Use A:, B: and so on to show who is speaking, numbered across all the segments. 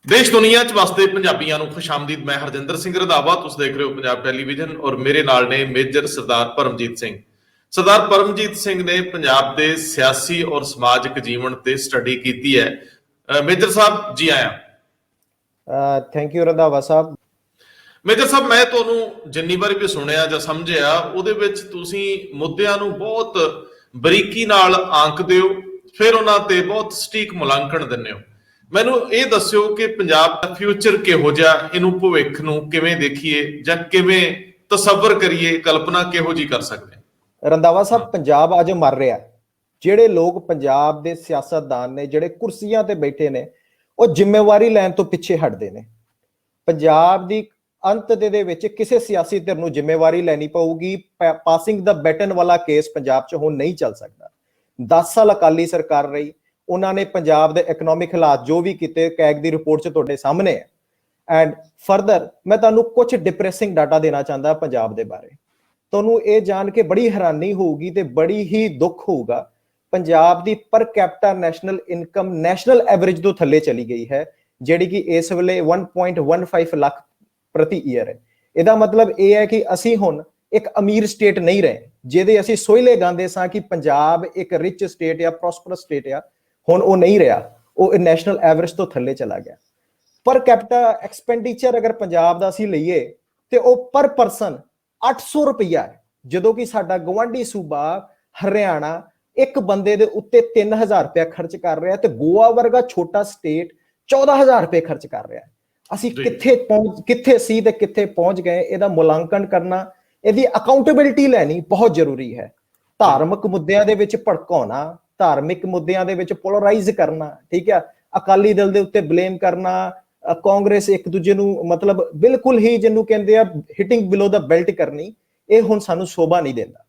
A: देश दुनिया च वसदे पंजाबियों को खुशामदीद। मैं हरजिंदर सिंह रंधावा, तुसीं देख रहे हो पंजाब टैलीविजन और मेरे नाल ने मेजर सरदार परमजीत सिंह। सरदार परमजीत सिंह ने पंजाब के सियासी और समाजिक जीवन से स्टडी की है। मेजर साहब जी आया।
B: थैंक यू रंधावा साहब।
A: मेजर साहब, मैं तुहानूं जिन्नी बारी भी सुनिया जां समझिया ਉਹਦੇ ਵਿੱਚ ਤੁਸੀਂ ਮੁੱਦਿਆਂ ਨੂੰ ਬਹੁਤ ਬਰੀਕੀ ਨਾਲ ਆਂਕਦੇ ਹੋ, ਫਿਰ ਉਹਨਾਂ ਤੇ ਬਹੁਤ ਸਟੀਕ ਮੁਲਾਂਕਣ ਦਿੰਦੇ ਹੋ। ਮੈਨੂੰ ਇਹ ਦੱਸਿਓ ਕਿ ਪੰਜਾਬ ਦਾ ਫਿਊਚਰ ਕਿਹੋ ਜਿਹਾ, ਇਹਨੂੰ ਭਵਿੱਖ ਨੂੰ ਕਿਵੇਂ ਦੇਖੀਏ ਜਾਂ ਕਿਵੇਂ ਤਸੱਵਰ ਕਰੀਏ, ਕਲਪਨਾ ਕਿਹੋ ਜੀ ਕਰ ਸਕਦੇ ਹਾਂ।
B: ਰੰਧਾਵਾ ਸਾਹਿਬ, ਪੰਜਾਬ ਅੱਜ ਮਰ ਰਿਹਾ। ਜਿਹੜੇ ਲੋਕ ਪੰਜਾਬ ਦੇ ਸਿਆਸਤਦਾਨ ਨੇ, ਜਿਹੜੇ ਕੁਰਸੀਆਂ ਤੇ ਬੈਠੇ ਨੇ, ਉਹ ਜ਼ਿੰਮੇਵਾਰੀ ਲੈਣ ਤੋਂ ਪਿੱਛੇ ਹਟਦੇ ਨੇ। ਪੰਜਾਬ ਦੀ ਅੰਤ ਦੇ ਵਿੱਚ ਕਿਸੇ ਸਿਆਸੀ ਧਿਰ ਨੂੰ ਜ਼ਿੰਮੇਵਾਰੀ ਲੈਣੀ ਪਊਗੀ। ਪਾਸਿੰਗ ਦਾ ਬੈਟਨ ਵਾਲਾ ਕੇਸ ਪੰਜਾਬ 'ਚ ਹੁਣ ਨਹੀਂ ਚੱਲ ਸਕਦਾ। 10 ਸਾਲ ਅਕਾਲੀ ਸਰਕਾਰ ਰਹੀ, ਉਹਨਾਂ ਨੇ ਪੰਜਾਬ ਦੇ ਇਕਨੋਮਿਕ ਹਾਲਾਤ ਜੋ ਵੀ ਕੀਤੇ, ਕੈਗ ਦੀ ਰਿਪੋਰਟ 'ਚ ਤੁਹਾਡੇ ਸਾਹਮਣੇ ਹੈ। ਐਂਡ ਫਰਦਰ ਮੈਂ ਤੁਹਾਨੂੰ ਕੁਝ ਡਿਪਰੈਸਿੰਗ ਡਾਟਾ ਦੇਣਾ ਚਾਹੁੰਦਾ ਪੰਜਾਬ ਦੇ ਬਾਰੇ। ਤੁਹਾਨੂੰ ਇਹ ਜਾਣ ਕੇ ਬੜੀ ਹੈਰਾਨੀ ਹੋਊਗੀ ਤੇ ਬੜੀ ਹੀ ਦੁੱਖ ਹੋਊਗਾ, ਪੰਜਾਬ ਦੀ ਪਰ capita national income national average ਤੋਂ ਥੱਲੇ ਚਲੀ ਗਈ ਹੈ, ਜਿਹੜੀ ਕਿ ਇਸ ਵੇਲੇ 1.15 ਲੱਖ ਪ੍ਰਤੀ ਈਅਰ ਹੈ। ਇਹਦਾ ਮਤਲਬ ਇਹ ਹੈ ਕਿ ਅਸੀਂ ਹੁਣ ਇੱਕ ਅਮੀਰ ਸਟੇਟ ਨਹੀਂ ਰਹੇ, ਜਿਹਦੇ ਅਸੀਂ ਸੋਹਿਲੇ ਗਾਉਂਦੇ ਸਾਂ ਕਿ ਪੰਜਾਬ ਇੱਕ ਰਿਚ ਸਟੇਟ ਆ, ਪ੍ਰੋਸਪਰਸ ਸਟੇਟ ਆ। ਹੁਣ ਉਹ ਨਹੀਂ ਰਿਹਾ, ਉਹ ਨੈਸ਼ਨਲ ਐਵਰੇਜ ਤੋਂ ਥੱਲੇ ਚਲਾ ਗਿਆ। ਪਰ ਕੈਪੀਟਾ ਐਕਸਪੈਂਡੀਚਰ ਅਗਰ ਪੰਜਾਬ ਦਾ ਅਸੀਂ ਲਈਏ ਤੇ ਉਹ ਪਰ ਪਰਸਨ 800 ਰੁਪਈਆ ਹੈ, ਜਦੋਂ ਕਿ ਸਾਡਾ ਗਵਾਂਢੀ ਸੂਬਾ ਹਰਿਆਣਾ ਇੱਕ ਬੰਦੇ ਦੇ ਉੱਤੇ 3000 ਰੁਪਇਆ ਖਰਚ ਕਰ ਰਿਹਾ ਤੇ ਗੋਆ ਵਰਗਾ ਛੋਟਾ ਸਟੇਟ 14000 ਰੁਪਏ ਖਰਚ ਕਰ ਰਿਹਾ। ਅਸੀਂ ਕਿੱਥੇ ਸੀ ਤੇ ਕਿੱਥੇ ਪਹੁੰਚ ਗਏ, ਇਹਦਾ ਮੁਲਾਂਕਣ ਕਰਨਾ, ਇਹਦੀ ਅਕਾਊਂਟੇਬਿਲਿਟੀ ਲੈਣੀ ਬਹੁਤ ਜ਼ਰੂਰੀ ਹੈ। ਧਾਰਮਿਕ ਮੁੱਦਿਆਂ ਦੇ ਵਿੱਚ ਭੜਕਾਉਣਾ, ਧਾਰਮਿਕ ਮੁੱਦਿਆਂ ਦੇ ਵਿੱਚ ਪੋਲਰਾਈਜ਼ ਕਰਨਾ, ਠੀਕ ਹੈ, ਅਕਾਲੀ ਦਲ ਦੇ ਉੱਤੇ ਬਲੇਮ ਕਰਨਾ, ਕਾਂਗਰਸ ਇੱਕ ਦੂਜੇ ਨੂੰ ਮਤਲਬ ਬਿਲਕੁਲ ਹੀ ਜਿਹਨੂੰ ਕਹਿੰਦੇ ਆ ਹਿਟਿੰਗ ਬਿਲੋ ਦਾ ਬੈਲਟ ਕਰਨੀ, ਇਹ ਹੁਣ ਸਾਨੂੰ ਸ਼ੋਭਾ ਨਹੀਂ ਦਿੰਦਾ।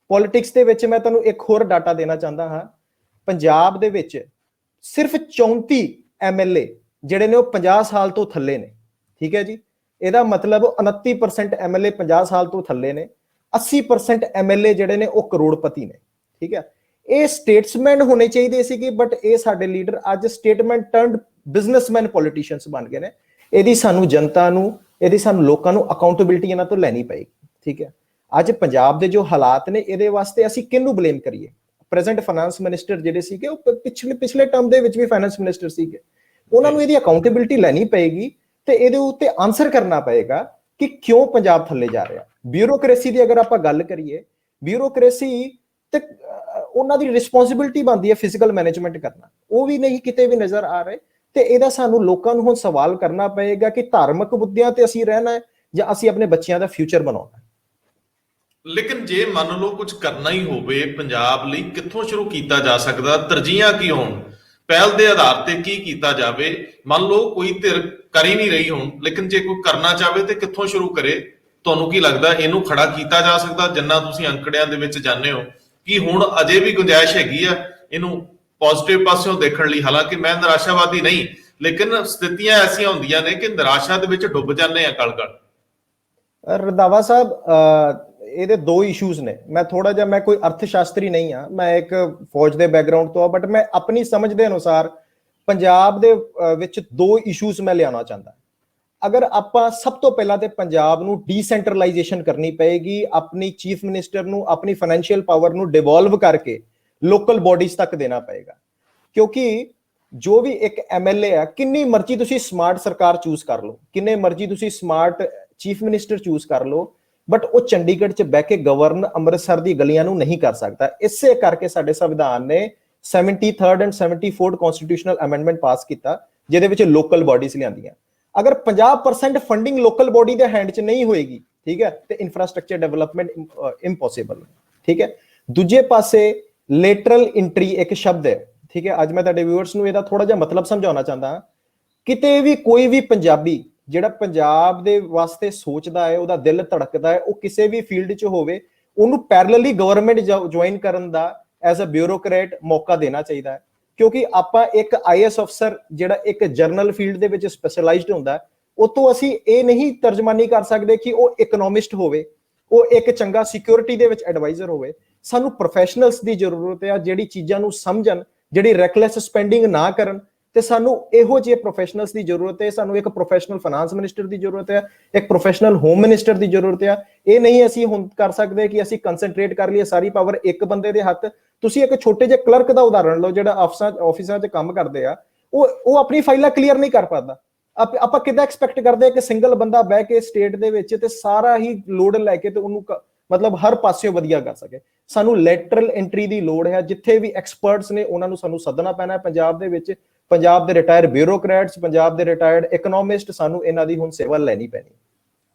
B: ਪੋਲਿਟਿਕਸ ਦੇ ਵਿੱਚ ਮੈਂ ਤੁਹਾਨੂੰ ਇੱਕ ਹੋਰ ਡਾਟਾ ਦੇਣਾ ਚਾਹੁੰਦਾ ਹਾਂ। ਪੰਜਾਬ ਦੇ ਵਿੱਚ ਸਿਰਫ 34 MLA ਜਿਹੜੇ ਨੇ ਉਹ 50 ਸਾਲ ਤੋਂ ਥੱਲੇ ਨੇ, ਠੀਕ ਹੈ ਜੀ। ਇਹਦਾ ਮਤਲਬ 29% MLA 50 ਸਾਲ ਤੋਂ ਥੱਲੇ ਨੇ, 80% MLA ਜਿਹੜੇ ਨੇ ਉਹ ਕਰੋੜਪਤੀ ਨੇ, ਠੀਕ ਹੈ। ਇਹ ਸਟੇਟਸਮੈਨ ਹੋਣੇ ਚਾਹੀਦੇ ਸੀਗੇ, ਬਟ ਇਹ ਸਾਡੇ ਲੀਡਰ ਅੱਜ ਸਟੇਟਮੈਨ ਟਰਨਡ ਬਿਜ਼ਨਸਮੈਨ ਪੋਲੀਟੀਸ਼ੀਅਨਸ ਬਣ ਗਏ ਨੇ। ਇਹਦੀ ਸਾਨੂੰ ਜਨਤਾ ਨੂੰ, ਇਹਦੀ ਸਾਨੂੰ ਲੋਕਾਂ ਨੂੰ ਅਕਾਊਂਟੇਬਿਲਿਟੀ ਇਹਨਾਂ ਤੋਂ ਲੈਣੀ ਪਏਗੀ, ਠੀਕ ਹੈ। ਅੱਜ ਪੰਜਾਬ ਦੇ ਜੋ ਹਾਲਾਤ ਨੇ, ਇਹਦੇ ਵਾਸਤੇ ਅਸੀਂ ਕਿਹਨੂੰ ਬਲੇਮ ਕਰੀਏ? ਪ੍ਰੈਜ਼ੈਂਟ ਫਾਈਨਾਂਸ ਮਿਨਿਸਟਰ ਜਿਹੜੇ ਸੀਗੇ, ਉਹ ਪਿਛਲੇ ਟਰਮ ਦੇ ਵਿੱਚ ਵੀ ਫਾਈਨਾਂਸ ਮਿਨਿਸਟਰ ਸੀਗੇ। ਉਹਨਾਂ ਨੂੰ ਇਹਦੀ ਅਕਾਊਂਟੇਬਿਲਿਟੀ ਲੈਣੀ ਪਏਗੀ ਤੇ ਇਹਦੇ ਉੱਤੇ ਆਨਸਰ ਕਰਨਾ ਪਏਗਾ ਕਿ ਕਿਉਂ ਪੰਜਾਬ ਥੱਲੇ ਜਾ ਰਿਹਾ। ਬਿਊਰੋਕ੍ਰੇਸੀ ਦੀ ਅਗਰ ਆਪਾਂ ਗੱਲ ਕਰੀਏ, ਬਿਊਰੋਕ੍ਰੇਸੀ ਤੇ ਉਹਨਾਂ ਦੀ ਰਿਸਪੌਂਸਿਬਿਲਿਟੀ ਬਣਦੀ ਹੈ ਫਿਜ਼ੀਕਲ ਮੈਨੇਜਮੈਂਟ ਕਰਨਾ, ਉਹ ਵੀ ਨਹੀਂ ਕਿਤੇ ਵੀ ਨਜ਼ਰ ਆ ਰਹੇ। ਤੇ ਇਹਦਾ ਸਾਨੂੰ ਲੋਕਾਂ ਨੂੰ ਹੁਣ ਸਵਾਲ ਕਰਨਾ ਪਏਗਾ ਕਿ ਧਾਰਮਿਕ ਮੁੱਦਿਆਂ ਤੇ ਅਸੀਂ ਰਹਿਣਾ ਹੈ ਜਾਂ ਅਸੀਂ ਆਪਣੇ ਬੱਚਿਆਂ ਦਾ ਫਿਊਚਰ ਬਣਾਉਣਾ ਹੈ।
A: ਲੇਕਿਨ ਜੇ ਮੰਨ ਲਓ ਕੁਝ ਕਰਨਾ ਹੀ ਹੋਵੇ ਪੰਜਾਬ ਲਈ, ਕਿੱਥੋਂ ਸ਼ੁਰੂ ਕੀਤਾ ਜਾ ਸਕਦਾ? ਤਰਜੀਹਾਂ ਕੀ ਹੋਣ? ਪਹਿਲ ਦੇ ਆਧਾਰ ਤੇ ਕੀ ਕੀਤਾ ਜਾਵੇ? ਮੰਨ ਲਓ ਕੋਈ ਧਿਰ ਕਰ ਹੀ ਨਹੀਂ ਰਹੀ ਹੁਣ, ਲੇਕਿਨ ਜੇ ਕੋਈ ਕਰਨਾ ਚਾਹਵੇ ਤੇ ਕਿੱਥੋਂ ਸ਼ੁਰੂ ਕਰੇ? ਤੁਹਾਨੂੰ ਕੀ ਲੱਗਦਾ ਇਹਨੂੰ ਖੜਾ ਕੀਤਾ ਜਾ ਸਕਦਾ? ਜਿੰਨਾ ਤੁਸੀਂ ਅੰਕੜਿਆਂ ਦੇ ਵਿੱਚ ਜਾਣਦੇ ਹੋ, ਕਿ ਹੁਣ ਅਜੇ ਵੀ ਗੁੰਜਾਇਸ਼ ਹੈਗੀ ਆ ਇਹਨੂੰ ਪੋਜ਼ਿਟਿਵ ਪਾਸਿਓਂ ਦੇਖਣ ਲਈ? ਹਾਲਾਂਕਿ ਮੈਂ ਨਿਰਾਸ਼ਾਵਾਦੀ ਨਹੀਂ, ਲੇਕਿਨ ਸਥਿਤੀਆਂ ਐਸੀਆਂ ਹੁੰਦੀਆਂ ਨੇ ਕਿ ਨਿਰਾਸ਼ਾ ਦੇ ਵਿੱਚ ਡੁੱਬ ਜਾਂਦੇ ਆ ਗਲ-ਗਲ।
B: ਰੰਧਾਵਾ ਸਾਹਿਬ, ਇਹਦੇ ਦੋ ਇਸ਼ੂਜ਼ ਨੇ। ਮੈਂ ਥੋੜਾ ਜਿਹਾ, ਮੈਂ ਕੋਈ ਅਰਥ ਸ਼ਾਸਤਰੀ ਨਹੀਂ ਆ, ਮੈਂ ਇੱਕ ਫੌਜ ਦੇ ਬੈਕਗ੍ਰਾਉਂਡ ਤੋਂ ਆ, ਬਟ ਮੈਂ ਆਪਣੀ ਸਮਝ ਦੇ ਅਨੁਸਾਰ ਪੰਜਾਬ ਦੇ ਵਿੱਚ ਦੋ ਇਸ਼ੂਜ਼ ਮੈਂ ਲਿਆਉਣਾ ਚਾਹੁੰਦਾ। ਅਗਰ ਆਪਾਂ ਸਭ ਤੋਂ ਪਹਿਲਾਂ ਤੇ ਪੰਜਾਬ ਨੂੰ ਡੀਸੈਂਟਰਲਾਈਜੇਸ਼ਨ ਕਰਨੀ ਪਏਗੀ, ਆਪਣੀ ਚੀਫ ਮਿਨਿਸਟਰ ਨੂੰ ਆਪਣੀ ਫਾਈਨੈਂਸ਼ੀਅਲ ਪਾਵਰ ਨੂੰ ਡਿਵੋਲਵ ਕਰਕੇ ਲੋਕਲ ਬੋਡੀਜ਼ ਤੱਕ ਦੇਣਾ ਪਏਗਾ। ਕਿਉਂਕਿ ਜੋ ਵੀ ਇੱਕ MLA ਆ, ਕਿੰਨੀ ਮਰਜ਼ੀ ਤੁਸੀਂ ਸਮਾਰਟ ਸਰਕਾਰ ਚੂਜ਼ ਕਰ ਲਓ, ਕਿੰਨੇ ਮਰਜ਼ੀ ਤੁਸੀਂ ਸਮਾਰਟ ਚੀਫ ਮਿਨਿਸਟਰ ਚੂਜ਼ ਕਰ ਲਓ, ਬਟ ਉਹ ਚੰਡੀਗੜ੍ਹ 'ਚ ਬਹਿ ਕੇ ਗਵਰਨ ਅੰਮ੍ਰਿਤਸਰ ਦੀ ਗਲੀਆਂ ਨੂੰ ਨਹੀਂ ਕਰ ਸਕਦਾ। ਇਸੇ ਕਰਕੇ ਸਾਡੇ ਸੰਵਿਧਾਨ ਨੇ 73rd and 74th constitutional amendment ਪਾਸ ਕੀਤਾ, ਜਿਹਦੇ ਵਿੱਚ ਲੋਕਲ ਬੋਡੀਜ਼ ਲਿਆਂਦੀਆਂ। ਅਗਰ 50% ਫੰਡਿੰਗ ਲੋਕਲ ਬੋਡੀ ਦੇ ਹੈਂਡ 'ਚ ਨਹੀਂ ਹੋਏਗੀ, ਠੀਕ ਹੈ, ਤੇ ਇਨਫਰਾਸਟ੍ਰਕਚਰ ਡਿਵੈਲਪਮੈਂਟ ਇੰਪੋਸੀਬਲ, ਠੀਕ ਹੈ। ਦੂਜੇ ਪਾਸੇ ਲੇਟਰਲ ਇੰਟਰੀ ਇੱਕ ਸ਼ਬਦ ਹੈ, ਠੀਕ ਹੈ। ਅੱਜ ਮੈਂ ਤੁਹਾਡੇ ਵਿਊਅਰਸ ਨੂੰ ਇਹਦਾ ਥੋੜਾ ਜਿਹਾ ਮਤਲਬ ਸਮਝਾਉਣਾ ਚਾਹੁੰਦਾ ਹਾਂ। ਕਿਤੇ ਵੀ ਕੋਈ ਵੀ ਪੰਜਾਬੀ ਜਿਹੜਾ ਪੰਜਾਬ ਦੇ ਵਾਸਤੇ ਸੋਚਦਾ ਹੈ, ਉਹਦਾ ਦਿਲ ਧੜਕਦਾ ਹੈ, ਉਹ ਕਿਸੇ ਵੀ ਫੀਲਡ 'ਚ ਹੋਵੇ, ਉਹਨੂੰ ਪੈਰਲਲੀ ਗਵਰਨਮੈਂਟ ਜੁਆਇਨ ਕਰਨ ਦਾ ਐਜ਼ ਅ ਬਿਊਰੋਕਰੇਟ ਮੌਕਾ ਦੇਣਾ ਚਾਹੀਦਾ ਹੈ। ਕਿਉਂਕਿ ਆਪਾਂ ਇੱਕ IAS ਅਫਸਰ ਜਿਹੜਾ ਇੱਕ ਜਰਨਲ ਫੀਲਡ ਦੇ ਵਿੱਚ ਸਪੈਸ਼ਲਾਈਜ਼ਡ ਹੁੰਦਾ, ਉਹ ਤੋਂ ਅਸੀਂ ਇਹ ਨਹੀਂ ਤਰਜਮਾਨੀ ਕਰ ਸਕਦੇ ਕਿ ਉਹ ਇਕਨੋਮਿਸਟ ਹੋਵੇ, ਉਹ ਇੱਕ ਚੰਗਾ ਸਿਕਿਉਰਿਟੀ ਦੇ ਵਿੱਚ ਐਡਵਾਈਜ਼ਰ ਹੋਵੇ। ਸਾਨੂੰ ਪ੍ਰੋਫੈਸ਼ਨਲਸ ਦੀ ਜ਼ਰੂਰਤ ਹੈ, ਜਿਹੜੀ ਚੀਜ਼ਾਂ ਨੂੰ ਸਮਝਣ, ਜਿਹੜੀ ਰੈਕਲੈਸ ਸਪੈਂਡਿੰਗ ਨਾ ਕਰਨ ਤੇ ਸਾਨੂੰ ਇਹੋ ਜਿਹੇ ਪ੍ਰੋਫੈਸ਼ਨਲਸ ਦੀ ਜ਼ਰੂਰਤ ਹੈ। ਸਾਨੂੰ ਇੱਕ ਪ੍ਰੋਫੈਸ਼ਨਲ ਫਾਈਨਾਂਸ ਮਿਨਿਸਟਰ ਦੀ ਜ਼ਰੂਰਤ ਹੈ, ਇੱਕ ਪ੍ਰੋਫੈਸ਼ਨਲ ਹੋਮ ਮਿਨਿਸਟਰ ਦੀ ਜ਼ਰੂਰਤ ਹੈ। ਇਹ ਨਹੀਂ ਅਸੀਂ ਹੁਣ ਕਰ ਸਕਦੇ ਕਿ ਅਸੀਂ ਕੰਸੈਂਟਰੇਟ ਕਰ ਲਈਏ ਸਾਰੀ ਪਾਵਰ ਇੱਕ ਬੰਦੇ ਦੇ ਹੱਥ। ਤੁਸੀਂ ਇੱਕ ਛੋਟੇ ਜਿਹੇ ਕਲਰਕ ਦਾ ਉਦਾਹਰਣ ਲਓ ਜਿਹੜਾ ਆਫਿਸਾਂ 'ਚ ਕੰਮ ਕਰਦੇ ਆ, ਉਹ ਆਪਣੀ ਫਾਈਲਾਂ ਕਲੀਅਰ ਨਹੀਂ ਕਰ ਪਾਉਂਦਾ। ਆਪਾਂ ਕਿੱਦਾਂ ਐਕਸਪੈਕਟ ਕਰਦੇ ਆ ਕਿ ਸਿੰਗਲ ਬੰਦਾ ਬਹਿ ਕੇ ਸਟੇਟ ਦੇ ਵਿੱਚ ਤੇ ਸਾਰਾ ਹੀ ਲੋਡ ਲੈ ਕੇ ਤੇ ਉਹਨੂੰ ਮਤਲਬ ਹਰ ਪਾਸਿਓਂ ਵਧੀਆ ਕਰ ਸਕੇ। ਸਾਨੂੰ ਲੈਟਰਲ ਐਂਟਰੀ ਦੀ ਲੋੜ ਹੈ। ਜਿੱਥੇ ਵੀ ਐਕਸਪਰਟਸ ਨੇ ਉਹਨਾਂ ਨੂੰ ਸਾਨੂੰ ਸੱਦਣਾ ਪੈਣਾ ਹੈ ਪੰਜਾਬ ਦੇ ਵਿੱਚ। ਪੰਜਾਬ ਦੇ ਰਿਟਾਇਰਡ ਬਿਊਰੋਕਰੈਟਸ, ਪੰਜਾਬ ਦੇ ਰਿਟਾਇਰਡ ਇਕਨੋਮਿਸਟ, ਸਾਨੂੰ ਇਹਨਾਂ ਦੀ ਹੁਣ ਸੇਵਾ ਲੈਣੀ ਪੈਣੀ।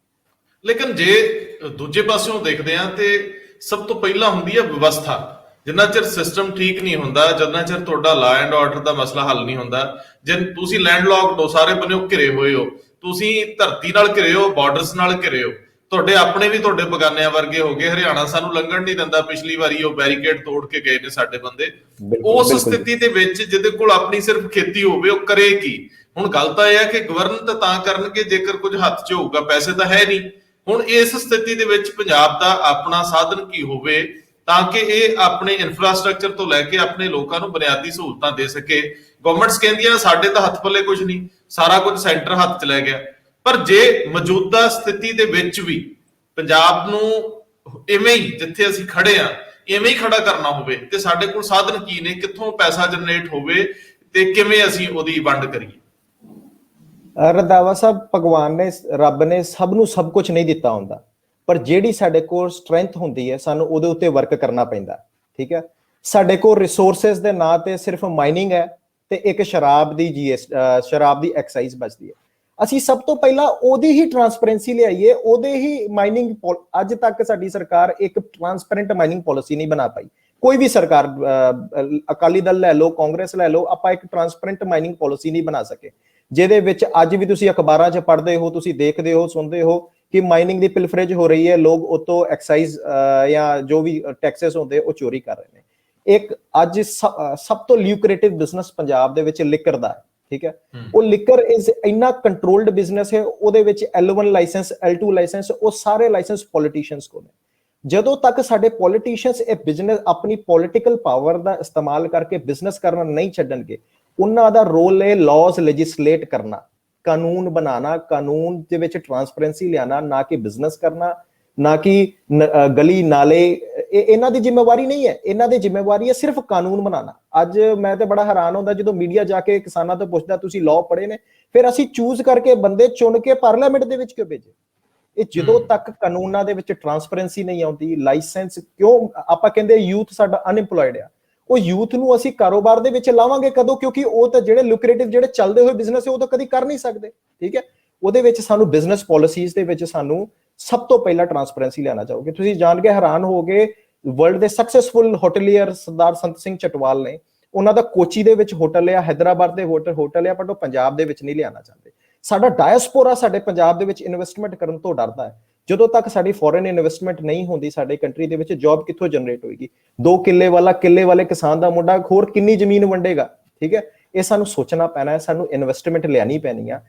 A: ਲੇਕਿਨ ਜੇ ਦੂਜੇ ਪਾਸਿਓਂ ਦੇਖਦੇ ਆ ਤੇ ਸਭ ਤੋਂ ਪਹਿਲਾਂ ਹੁੰਦੀ ਹੈ ਵਿਵਸਥਾ। ਜਿੰਨਾ ਚਿਰ ਸਿਸਟਮ ਠੀਕ ਨਹੀਂ ਹੁੰਦਾ, ਜਿੰਨਾ ਚਿਰ ਤੁਹਾਡਾ ਲਾ ਐਂਡ ਆਰਡਰ ਦਾ ਮਸਲਾ ਹੱਲ ਨਹੀਂ ਹੁੰਦਾ, ਜੇ ਤੁਸੀਂ ਲੈਂਡਲੌਕਡ ਹੋ, ਸਾਰੇ ਬੰਨਿਓ ਘਿਰੇ ਹੋਏ ਹੋ, ਤੁਸੀਂ ਧਰਤੀ ਨਾਲ ਘਿਰੇ ਹੋ, ਬਾਰਡਰਸ ਨਾਲ ਘਿਰੇ ਹੋ, ਤੁਹਾਡੇ ਆਪਣੇ ਵੀ ਤੁਹਾਡੇ ਬਗਾਨਿਆਂ ਵਰਗੇ ਹੋ ਗਏ। ਹਰਿਆਣਾ ਸਾਨੂੰ ਲੰਘਣ ਨਹੀਂ ਦਿੰਦਾ, ਪਿਛਲੀ ਵਾਰੀ ਉਹ ਬੈਰੀਕੇਡ ਤੋੜ ਕੇ ਗਏ ਨੇ ਸਾਡੇ ਬੰਦੇ। ਉਸ ਸਥਿਤੀ ਦੇ ਵਿੱਚ ਜਿਹਦੇ ਕੋਲ ਆਪਣੀ ਸਿਰਫ ਖੇਤੀ ਹੋਵੇ, ਉਹ ਕਰੇ ਕੀ? ਹੁਣ ਗੱਲ ਤਾਂ ਇਹ ਹੈ ਕਿ ਗਵਰਨ ਤਾਂ ਕਰਨਗੇ ਜੇਕਰ ਕੁਝ ਹੱਥ 'ਚ ਹੋਊਗਾ, ਪੈਸੇ ਤਾਂ ਹੈ ਨਹੀਂ। ਹੁਣ ਇਸ ਸਥਿਤੀ ਦੇ ਵਿੱਚ ਪੰਜਾਬ ਦਾ ਆਪਣਾ ਸਾਧਨ ਕੀ ਹੋਵੇ ਤਾਂ ਕਿ ਇਹ ਆਪਣੇ ਇਨਫਰਾਸਟ੍ਰਕਚਰ ਤੋਂ ਲੈ ਕੇ ਆਪਣੇ ਲੋਕਾਂ ਨੂੰ ਬੁਨਿਆਦੀ ਸਹੂਲਤਾਂ ਦੇ ਸਕੇ। ਗਵਰਨਮੈਂਟਸ ਕਹਿੰਦੀਆਂ ਸਾਡੇ ਤਾਂ ਹੱਥ ਪੱਲੇ ਕੁਝ ਨਹੀਂ, ਸਾਰਾ ਕੁਝ ਸੈਂਟਰ ਹੱਥ 'ਚ ਲੈ ਗਿਆ। ਪਰ ਜੇ ਮੌਜੂਦਾ ਸਥਿਤੀ ਦੇ ਵਿੱਚ ਵੀ ਪੰਜਾਬ ਨੂੰ ਇਵੇਂ ਹੀ ਜਿੱਥੇ ਅਸੀਂ ਖੜੇ ਆ ਇਵੇਂ ਹੀ ਖੜਾ ਕਰਨਾ ਹੋਵੇ ਤੇ ਸਾਡੇ ਕੋਲ ਸਾਧਨ ਕੀ ਨੇ, ਕਿੱਥੋਂ ਪੈਸਾ ਜਨਰੇਟ ਹੋਵੇ ਤੇ ਕਿਵੇਂ ਅਸੀਂ ਉਹਦੀ ਵੰਡ ਕਰੀਏ?
B: ਰੰਧਾਵਾ ਸਾਹਿਬ, ਭਗਵਾਨ ਨੇ, ਰੱਬ ਨੇ ਸਭ ਨੂੰ ਸਭ ਕੁਝ ਨਹੀਂ ਦਿੱਤਾ ਹੁੰਦਾ, ਪਰ ਜਿਹੜੀ ਸਾਡੇ ਕੋਲ ਸਟਰੈਂਥ ਹੁੰਦੀ ਹੈ ਸਾਨੂੰ ਉਹਦੇ ਉੱਤੇ ਵਰਕ ਕਰਨਾ ਪੈਂਦਾ। ਠੀਕ ਹੈ, ਸਾਡੇ ਕੋਲ ਰਿਸੋਰਸਸ ਦੇ ਨਾਂ ਤੇ ਸਿਰਫ ਮਾਈਨਿੰਗ ਹੈ ਤੇ ਇੱਕ ਸ਼ਰਾਬ ਦੀ ਐਕਸਾਈਜ਼ ਬਚਦੀ ਹੈ। ਅਸੀਂ ਸਭ ਤੋਂ ਪਹਿਲਾਂ ਉਹਦੀ ਹੀ ਟਰਾਂਸਪੇਰੈਂਸੀ ਲਿਆਈਏ, ਉਹਦੇ ਹੀ ਮਾਈਨਿੰਗ। ਅੱਜ ਤੱਕ ਸਾਡੀ ਸਰਕਾਰ ਇੱਕ ਟਰਾਂਸਪੇਰੈਂਟ ਮਾਈਨਿੰਗ ਪਾਲਿਸੀ ਨਹੀਂ ਬਣਾ ਪਾਈ। ਕੋਈ ਵੀ ਸਰਕਾਰ, ਅਕਾਲੀ ਦਲ ਲੈ ਲਓ, ਕਾਂਗਰਸ ਲੈ ਲਓ, ਆਪਾਂ ਇੱਕ ਟਰਾਂਸਪੇਰੈਂਟ ਮਾਈਨਿੰਗ ਪਾਲਿਸੀ ਨਹੀਂ ਬਣਾ ਸਕੇ, ਜਿਹਦੇ ਵਿੱਚ ਅੱਜ ਵੀ ਤੁਸੀਂ ਅਖਬਾਰਾਂ 'ਚ ਪੜ੍ਹਦੇ ਹੋ, ਤੁਸੀਂ ਦੇਖਦੇ ਹੋ, ਸੁਣਦੇ ਹੋ ਕਿ ਮਾਈਨਿੰਗ ਦੀ ਪਿਲਫਰੇਜ ਹੋ ਰਹੀ ਹੈ, ਲੋਕ ਉਤੋਂ ਐਕਸਾਈਜ਼ ਜਾਂ ਜੋ ਵੀ ਟੈਕਸਸ ਹੁੰਦੇ ਉਹ ਚੋਰੀ ਕਰ ਰਹੇ ਨੇ। ਇੱਕ ਅੱਜ ਸਭ ਤੋਂ ਲਿਊਕਰੇਟਿਵ ਬਿਜ਼ਨਸ ਪੰਜਾਬ ਦੇ ਵਿੱਚ ਲਿਕਰ ਦਾ ਹੈ। ਠੀਕ ਹੈ, ਉਹ ਲਿਕਰ ਇਜ਼ ਇੰਨਾ ਕੰਟਰੋਲਡ ਬਿਜ਼ਨਸ ਹੈ, ਉਹਦੇ ਵਿੱਚ L1 ਲਾਇਸੈਂਸ, L2 ਲਾਇਸੈਂਸ, ਉਹ ਸਾਰੇ ਲਾਇਸੈਂਸ ਪੋਲੀਟੀਸ਼ੀਅਨਸ ਕੋਲ ਨੇ। ਜਦੋਂ ਤੱਕ ਸਾਡੇ ਪੋਲੀਟੀਸ਼ੀਅਨਸ ਇਹ ਬਿਜ਼ਨਸ ਆਪਣੀ ਪੋਲੀਟੀਕਲ ਪਾਵਰ ਦਾ ਇਸਤੇਮਾਲ ਕਰਕੇ ਬਿਜ਼ਨਸ ਕਰਨਾ ਨਹੀਂ ਛੱਡਣਗੇ, ਉਹਨਾਂ ਦਾ ਰੋਲ ਹੈ ਲਾਜ਼ ਲੈਜਿਸਲੇਟ ਕਰਨਾ, ਕਾਨੂੰਨ ਬਣਾਉਣਾ, ਕਾਨੂੰਨ ਦੇ ਵਿੱਚ ਟਰਾਂਸਪੇਰੈਂਸੀ ਲਿਆਣਾ, ਨਾ ਕਿ ਬਿਜ਼ਨਸ ਕਰਨਾ, ਨਾ ਕਿ ਗਲੀ ਨਾਲੇ। ਇਹਨਾਂ ਦੀ ਜ਼ਿੰਮੇਵਾਰੀ ਨਹੀਂ ਹੈ, ਇਹਨਾਂ ਦੀ ਜ਼ਿੰਮੇਵਾਰੀ ਹੈ ਸਿਰਫ ਕਾਨੂੰਨ ਬਣਾਉਣਾ। ਅੱਜ ਮੈਂ ਤੇ ਬੜਾ ਹੈਰਾਨ ਹੁੰਦਾ ਜਦੋਂ ਮੀਡੀਆ ਜਾ ਕੇ ਕਿਸਾਨਾਂ ਤੋਂ ਪੁੱਛਦਾ ਤੁਸੀਂ ਲਾਅ ਪੜ੍ਹੇ ਨੇ, ਫਿਰ ਅਸੀਂ ਚੂਜ਼ ਕਰਕੇ ਬੰਦੇ ਚੁਣ ਕੇ ਪਾਰਲੀਮੈਂਟ ਦੇ ਵਿੱਚ ਕਿਉਂ ਭੇਜੇ? ਇਹ ਜਦੋਂ ਤੱਕ ਕਾਨੂੰਨਾਂ ਦੇ ਵਿੱਚ ਟਰਾਂਸਪੇਰੈਂਸੀ ਨਹੀਂ ਆਉਂਦੀ, ਲਾਇਸੈਂਸ ਕਿਉਂ? ਆਪਾਂ ਕਹਿੰਦੇ ਯੂਥ ਸਾਡਾ ਅਨਇੰਪਲੋਇਡ ਆ, ਉਹ ਯੂਥ ਨੂੰ ਅਸੀਂ ਕਾਰੋਬਾਰ ਦੇ ਵਿੱਚ ਲਾਵਾਂਗੇ ਕਦੋਂ? ਕਿਉਂਕਿ ਉਹ ਤਾਂ ਜਿਹੜੇ ਲੁਕਰੇਟਿਵ ਜਿਹੜੇ ਚੱਲਦੇ ਹੋਏ ਬਿਜ਼ਨਸ ਹੈ ਉਹ ਤਾਂ ਕਦੀ ਕਰ ਨਹੀਂ ਸਕਦੇ। ਠੀਕ ਹੈ, ਉਹਦੇ ਵਿੱਚ ਸਾਨੂੰ ਬਿਜ਼ਨਸ ਪਾਲਿਸੀਜ਼ ਦੇ ਵਿੱਚ ਸਾਨੂੰ ਸਭ ਤੋਂ ਪਹਿਲਾਂ ਟਰਾਂਸਪੇਰੈਂਸੀ ਲਿਆਉਣਾ ਚਾਹੋਗੇ। ਤੁਸੀਂ ਜਾਣ ਕੇ ਹੈਰਾਨ ਹੋਗੇ, ਵਰਲਡ ਦੇ ਸਕਸੈਸਫੁਲ ਹੋਟਲੀਅਰ ਸਰਦਾਰ ਸੰਤ ਸਿੰਘ ਚਟਵਾਲ ਨੇ, ਉਹਨਾਂ ਦਾ ਕੋਚੀ ਦੇ ਵਿੱਚ ਹੋਟਲ ਆ, ਹੈਦਰਾਬਾਦ ਦੇ ਹੋਟਲ ਆ, ਪਰ ਉਹ ਪੰਜਾਬ ਦੇ ਵਿੱਚ ਨਹੀਂ ਲਿਆਉਣਾ ਚਾਹੁੰਦੇ। ਸਾਡਾ ਡਾਇਸਪੋਰਾ ਸਾਡੇ ਪੰਜਾਬ ਦੇ ਵਿੱਚ ਇਨਵੈਸਟਮੈਂਟ ਕਰਨ ਤੋਂ ਡਰਦਾ ਹੈ। ਜਦੋਂ ਤੱਕ ਸਾਡੀ ਫੋਰਨ ਇਨਵੈਸਟਮੈਂਟ ਨਹੀਂ ਹੁੰਦੀ ਸਾਡੇ ਕੰਟਰੀ ਦੇ ਵਿੱਚ, ਜੌਬ ਕਿੱਥੋਂ ਜਨਰੇਟ ਹੋਏਗੀ? 2 ਕਿੱਲੇ ਵਾਲੇ ਕਿਸਾਨ ਦਾ ਮੁੰਡਾ ਹੋਰ ਕਿੰਨੀ ਜ਼ਮੀਨ ਵੰਡੇਗਾ? ਠੀਕ ਹੈ, ਇਹ ਸਾਨੂੰ ਸੋਚਣਾ ਪੈਣਾ ਹੈ, ਸਾਨੂੰ ਇਨਵੈਸਟਮੈਂਟ ਲਿਆਣੀ ਪੈਣੀ ਆ।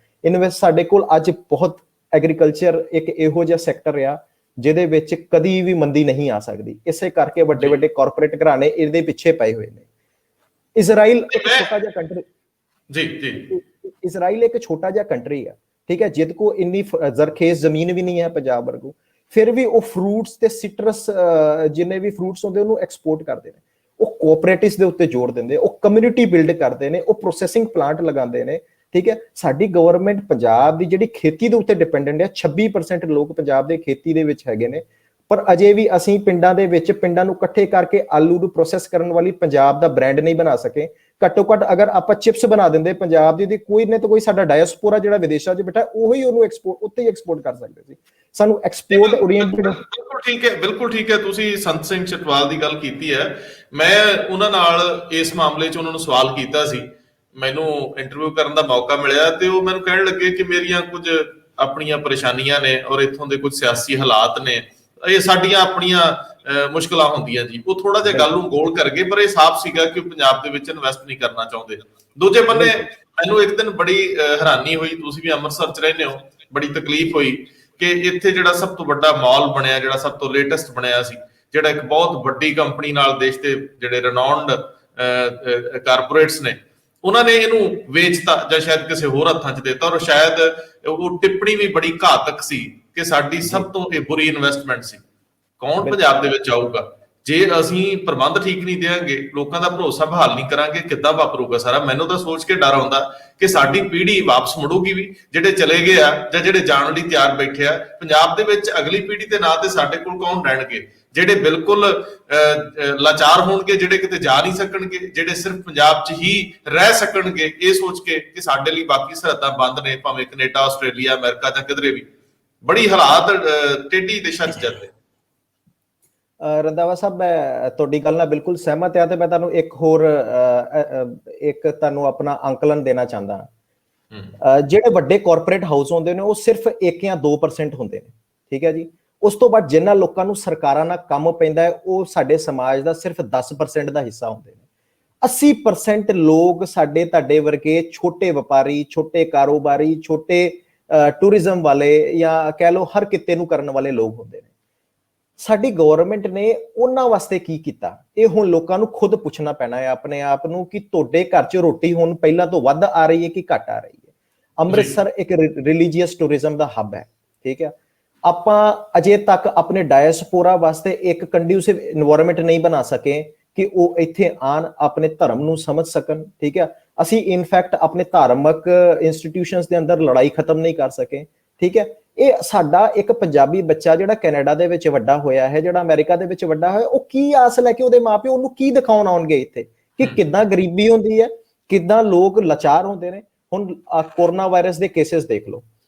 B: ਸਾਡੇ ਕੋਲ ਅੱਜ ਬਹੁਤ ਐਗਰੀਕਲਚਰ ਇੱਕ ਇਹੋ ਜਿਹਾ ਸੈਕਟਰ ਆ ਜਿਹਦੇ ਵਿੱਚ ਕਦੀ ਵੀ ਮੰਦੀ ਨਹੀਂ ਆ ਸਕਦੀ। ਇਸੇ ਕਰਕੇ ਵੱਡੇ ਵੱਡੇ ਕਾਰਪੋਰੇਟ ਘਰਾਣੇ ਇਹਦੇ ਪਿੱਛੇ ਪਏ ਹੋਏ ਨੇ। ਇਜ਼ਰਾਈਲ ਇੱਕ ਛੋਟਾ ਜਿਹਾ ਕੰਟਰੀ, ਇਜ਼ਰਾਈਲ ਇੱਕ ਛੋਟਾ ਜਿਹਾ ਕੰਟਰੀ ਆ, ਠੀਕ ਹੈ, ਜਿਹਦੇ ਕੋ ਇੰਨੀ ਜ਼ਰਖੇਜ਼ ਜ਼ਮੀਨ ਵੀ ਨਹੀਂ ਹੈ ਪੰਜਾਬ ਵਰਗੂ, ਫਿਰ ਵੀ ਉਹ ਫਰੂਟਸ ਤੇ ਸਿਟਰਸ ਜਿੰਨੇ ਵੀ ਫਰੂਟਸ ਹੁੰਦੇ ਉਹਨੂੰ ਐਕਸਪੋਰਟ ਕਰਦੇ ਨੇ। ਉਹ ਕੋਆਪਰੇਟਿਵਸ ਦੇ ਉੱਤੇ ਜ਼ੋਰ ਦਿੰਦੇ, ਉਹ ਕਮਿਊਨਿਟੀ ਬਿਲਡ ਕਰਦੇ ਨੇ, ਉਹ ਪ੍ਰੋਸੈਸਿੰਗ ਪਲਾਂਟ ਲਗਾਉਂਦੇ ਨੇ। ਠੀਕ ਹੈ, ਸਾਡੀ ਗਵਰਨਮੈਂਟ ਪੰਜਾਬ ਦੀ ਜਿਹੜੀ ਖੇਤੀ ਦੇ ਉੱਤੇ ਡਿਪੈਂਡੈਂਟ ਹੈ, 26% ਲੋਕ ਪੰਜਾਬ ਦੇ ਖੇਤੀ ਦੇ ਵਿੱਚ ਹੈਗੇ ਨੇ, ਪਰ ਅਜੇ ਵੀ ਅਸੀਂ ਪਿੰਡਾਂ ਦੇ ਵਿੱਚ ਪਿੰਡਾਂ ਨੂੰ ਇਕੱਠੇ ਕਰਕੇ ਆਲੂ ਨੂੰ ਪ੍ਰੋਸੈਸ ਕਰਨ ਵਾਲੀ ਪੰਜਾਬ ਦਾ ਬ੍ਰਾਂਡ ਨਹੀਂ ਬਣਾ ਸਕੇ। ਘੱਟੋ ਘੱਟ ਅਗਰ ਆਪਾਂ ਚਿਪਸ ਬਣਾ ਦਿੰਦੇ ਪੰਜਾਬ ਦੀ, ਕੋਈ ਨਾ ਕੋਈ ਸਾਡਾ ਡਾਇਸਪੋਰਾ ਜਿਹੜਾ ਵਿਦੇਸ਼ਾਂ 'ਚ ਬੈਠਾ ਉਹੀ ਉਹਨੂੰ ਉੱਤੇ ਹੀ ਐਕਸਪੋਰਟ ਕਰ ਸਕਦੇ ਸੀ। ਸਾਨੂੰ ਐਕਸਪੋਰਟ ਓਰੀਐਂਟਡ।
A: ਬਿਲਕੁਲ ਠੀਕ ਹੈ। ਤੁਸੀਂ ਸੰਤ ਸਿੰਘ ਚਟਵਾਲ ਦੀ ਗੱਲ ਕੀਤੀ ਹੈ, ਮੈਂ ਉਹਨਾਂ ਨਾਲ ਇਸ ਮਾਮਲੇ 'ਚ ਉਹਨਾਂ ਨੂੰ ਸਵਾਲ ਕੀਤਾ ਸੀ, ਮੈਨੂੰ ਇੰਟਰਵਿਊ ਕਰਨ ਦਾ ਮੌਕਾ ਮਿਲਿਆ ਤੇ ਉਹ ਮੈਨੂੰ ਕਹਿਣ ਲੱਗੇ ਕਿ ਮੇਰੀਆਂ ਕੁਝ ਆਪਣੀਆਂ ਪਰੇਸ਼ਾਨੀਆਂ ਨੇ ਔਰ ਇੱਥੋਂ ਦੇ ਕੁਝ ਸਿਆਸੀ ਹਾਲਾਤ ਨੇ, ਇਹ ਸਾਡੀਆਂ ਆਪਣੀਆਂ ਮੁਸ਼ਕਲਾਂ ਹੁੰਦੀਆਂ ਜੀ। ਉਹ ਥੋੜਾ ਜਿਹਾ ਗੱਲ ਨੂੰ ਗੋਲ ਕਰ ਗਏ, ਪਰ ਇਹ ਸਾਫ਼ ਸੀਗਾ ਕਿ ਪੰਜਾਬ ਦੇ ਵਿੱਚ ਇਨਵੈਸਟ ਨਹੀਂ ਕਰਨਾ ਚਾਹੁੰਦੇ। ਦੂਜੇ ਬੰਨੇ ਮੈਨੂੰ ਇੱਕ ਦਿਨ ਬੜੀ ਹੈਰਾਨੀ ਹੋਈ, ਤੁਸੀਂ ਵੀ ਅੰਮ੍ਰਿਤਸਰ 'ਚ ਰਹਿੰਦੇ ਹੋ, ਬੜੀ ਤਕਲੀਫ ਹੋਈ ਕਿ ਇੱਥੇ ਜਿਹੜਾ ਸਭ ਤੋਂ ਵੱਡਾ ਮਾਲ ਬਣਿਆ, ਜਿਹੜਾ ਸਭ ਤੋਂ ਲੇਟੈਸਟ ਬਣਿਆ ਸੀ, ਜਿਹੜਾ ਇੱਕ ਬਹੁਤ ਵੱਡੀ ਕੰਪਨੀ ਨਾਲ ਦੇਸ਼ ਦੇ ਜਿਹੜੇ ਰਿਨਾਊਂਡ ਕਾਰਪੋਰੇਟਸ ਨੇ ਉਹਨਾਂ ਨੇ ਇਹਨੂੰ ਵੇਚਤਾ ਜਾਂ ਸ਼ਾਇਦ ਕਿਸੇ ਹੋਰ ਹੱਥਾਂ 'ਚ ਦਿੱਤਾ, ਔਰ ਸ਼ਾਇਦ ਉਹ ਟਿੱਪਣੀ ਵੀ ਬੜੀ ਘਾਤਕ ਸੀ ਕਿ ਸਾਡੀ ਸਭ ਤੋਂ ਇਹ ਬੁਰੀ ਇਨਵੈਸਟਮੈਂਟ ਸੀ। ਕੌਣ ਪੰਜਾਬ ਦੇ ਵਿੱਚ ਆਊਗਾ ਜੇ ਅਸੀਂ ਪ੍ਰਬੰਧ ਠੀਕ ਨਹੀਂ ਦੇਵਾਂਗੇ, ਲੋਕਾਂ ਦਾ ਭਰੋਸਾ ਬਹਾਲ ਨਹੀਂ ਕਰਾਂਗੇ, ਕਿੱਦਾਂ ਵਾਪਰੂਗਾ ਸਾਰਾ? ਮੈਨੂੰ ਤਾਂ ਸੋਚ ਕੇ ਡਰ ਆਉਂਦਾ ਕਿ ਸਾਡੀ ਪੀੜ੍ਹੀ ਵਾਪਸ ਮੁੜੂਗੀ ਵੀ, ਜਿਹੜੇ ਚਲੇ ਗਏ ਆ ਜਾਂ ਜਿਹੜੇ ਜਾਣ ਲਈ ਤਿਆਰ ਬੈਠੇ ਆ ਪੰਜਾਬ ਦੇ ਵਿੱਚ, ਅਗਲੀ ਪੀੜ੍ਹੀ ਦੇ ਨਾਂ ਤੇ ਸਾਡੇ ਕੋਲ ਕੌਣ ਰਹਿਣਗੇ? ਜਿਹੜੇ ਬਿਲਕੁਲ ਲਾਚਾਰ ਹੋਣਗੇ, ਜਿਹੜੇ ਕਿਤੇ ਜਾ ਨਹੀਂ ਸਕਣਗੇ, ਜਿਹੜੇ ਸਿਰਫ ਪੰਜਾਬ 'ਚ ਹੀ ਰਹਿ ਸਕਣਗੇ ਇਹ ਸੋਚ ਕੇ ਕਿ ਸਾਡੇ ਲਈ ਬਾਕੀ ਸਰਹੱਦਾਂ ਬੰਦ ਨੇ, ਭਾਵੇਂ ਕੈਨੇਡਾ, ਆਸਟ੍ਰੇਲੀਆ, ਅਮਰੀਕਾ ਜਾਂ ਕਿਧਰੇ ਵੀ। ਬੜੀ ਹਾਲਾਤ ਟੇਢੀ ਦਿਸ਼ਾ 'ਚ ਚੱਲਦੇ।
B: ਰੰਧਾਵਾ ਸਾਹਿਬ, ਮੈਂ ਤੁਹਾਡੀ ਗੱਲ ਨਾਲ ਬਿਲਕੁਲ ਸਹਿਮਤ ਹਾਂ, ਤੇ ਮੈਂ ਤੁਹਾਨੂੰ ਇੱਕ ਹੋਰ ਤੁਹਾਨੂੰ ਆਪਣਾ ਅੰਕਲਨ ਦੇਣਾ ਚਾਹੁੰਦਾ। ਜਿਹੜੇ ਵੱਡੇ ਕਾਰਪੋਰੇਟ ਹਾਊਸ ਹੁੰਦੇ ਨੇ ਉਹ ਸਿਰਫ 1 ਜਾਂ 2% ਹੁੰਦੇ ਨੇ, ਠੀਕ ਹੈ ਜੀ। ਉਸ ਤੋਂ ਬਾਅਦ ਜਿਨ੍ਹਾਂ ਲੋਕਾਂ ਨੂੰ ਸਰਕਾਰਾਂ ਨਾਲ ਕੰਮ ਪੈਂਦਾ ਹੈ ਉਹ ਸਾਡੇ ਸਮਾਜ ਦਾ ਸਿਰਫ 10% ਦਾ ਹਿੱਸਾ ਹੁੰਦੇ ਨੇ। 80% ਲੋਕ ਸਾਡੇ ਤੁਹਾਡੇ ਵਰਗੇ ਛੋਟੇ ਵਪਾਰੀ, ਛੋਟੇ ਕਾਰੋਬਾਰੀ, ਛੋਟੇ ਟੂਰਿਜ਼ਮ ਵਾਲੇ ਜਾਂ ਕਹਿ ਲਓ ਹਰ ਕਿੱਤੇ ਨੂੰ ਕਰਨ ਵਾਲੇ ਲੋਕ ਹੁੰਦੇ ਨੇ। ਸਾਡੀ ਗਵਰਨਮੈਂਟ ਨੇ ਉਹਨਾਂ ਵਾਸਤੇ ਕੀ ਕੀਤਾ, ਇਹ ਹੁਣ ਲੋਕਾਂ ਨੂੰ ਖੁਦ ਪੁੱਛਣਾ ਪੈਣਾ ਹੈ ਆਪਣੇ ਆਪ ਨੂੰ ਕਿ ਤੁਹਾਡੇ ਘਰ 'ਚ ਰੋਟੀ ਹੁਣ ਪਹਿਲਾਂ ਤੋਂ ਵੱਧ ਆ ਰਹੀ ਹੈ ਕਿ ਘੱਟ ਆ ਰਹੀ ਹੈ? ਅੰਮ੍ਰਿਤਸਰ ਇੱਕ ਰਿਲੀਜੀਅਸ ਟੂਰਿਜ਼ਮ ਦਾ ਹੱਬ ਹੈ, ਠੀਕ ਹੈ। ਆਪਾਂ ਅਜੇ ਤੱਕ ਆਪਣੇ ਡਾਇਸਪੋਰਾ ਵਾਸਤੇ ਇੱਕ ਕੰਡਿਊਸਿਵ ਇਨਵਾਇਰਨਮੈਂਟ ਨਹੀਂ ਬਣਾ ਸਕੇ ਕਿ ਉਹ ਇੱਥੇ ਆਣ, ਆਪਣੇ ਧਰਮ ਨੂੰ ਸਮਝ ਸਕਣ, ਠੀਕ ਹੈ। ਅਸੀਂ ਇਨਫੈਕਟ ਆਪਣੇ ਧਾਰਮਿਕ ਇੰਸਟੀਟਿਊਸ਼ਨਸ ਦੇ ਅੰਦਰ ਲੜਾਈ ਖਤਮ ਨਹੀਂ ਕਰ ਸਕੇ, ਠੀਕ ਹੈ। ਇਹ ਸਾਡਾ ਇੱਕ ਪੰਜਾਬੀ ਬੱਚਾ ਜਿਹੜਾ ਕੈਨੇਡਾ ਦੇ ਵਿੱਚ ਵੱਡਾ ਹੋਇਆ ਹੈ, ਜਿਹੜਾ ਅਮਰੀਕਾ ਦੇ ਵਿੱਚ ਵੱਡਾ ਹੋਇਆ, ਉਹ ਕੀ ਆਸ ਲੈ ਕੇ ਉਹਦੇ ਮਾਪਿਓ ਉਹਨੂੰ ਕੀ ਦਿਖਾਉਣ ਆਉਣਗੇ ਇੱਥੇ ਕਿ ਕਿੱਦਾਂ ਗਰੀਬੀ ਹੁੰਦੀ ਹੈ, ਕਿੱਦਾਂ ਲੋਕ ਲਾਚਾਰ ਹੁੰਦੇ ਨੇ? ਹੁਣ ਕੋਰੋਨਾ ਵਾਇਰਸ ਦੇ ਕੇਸਿਸ ਦੇਖ ਲਓ,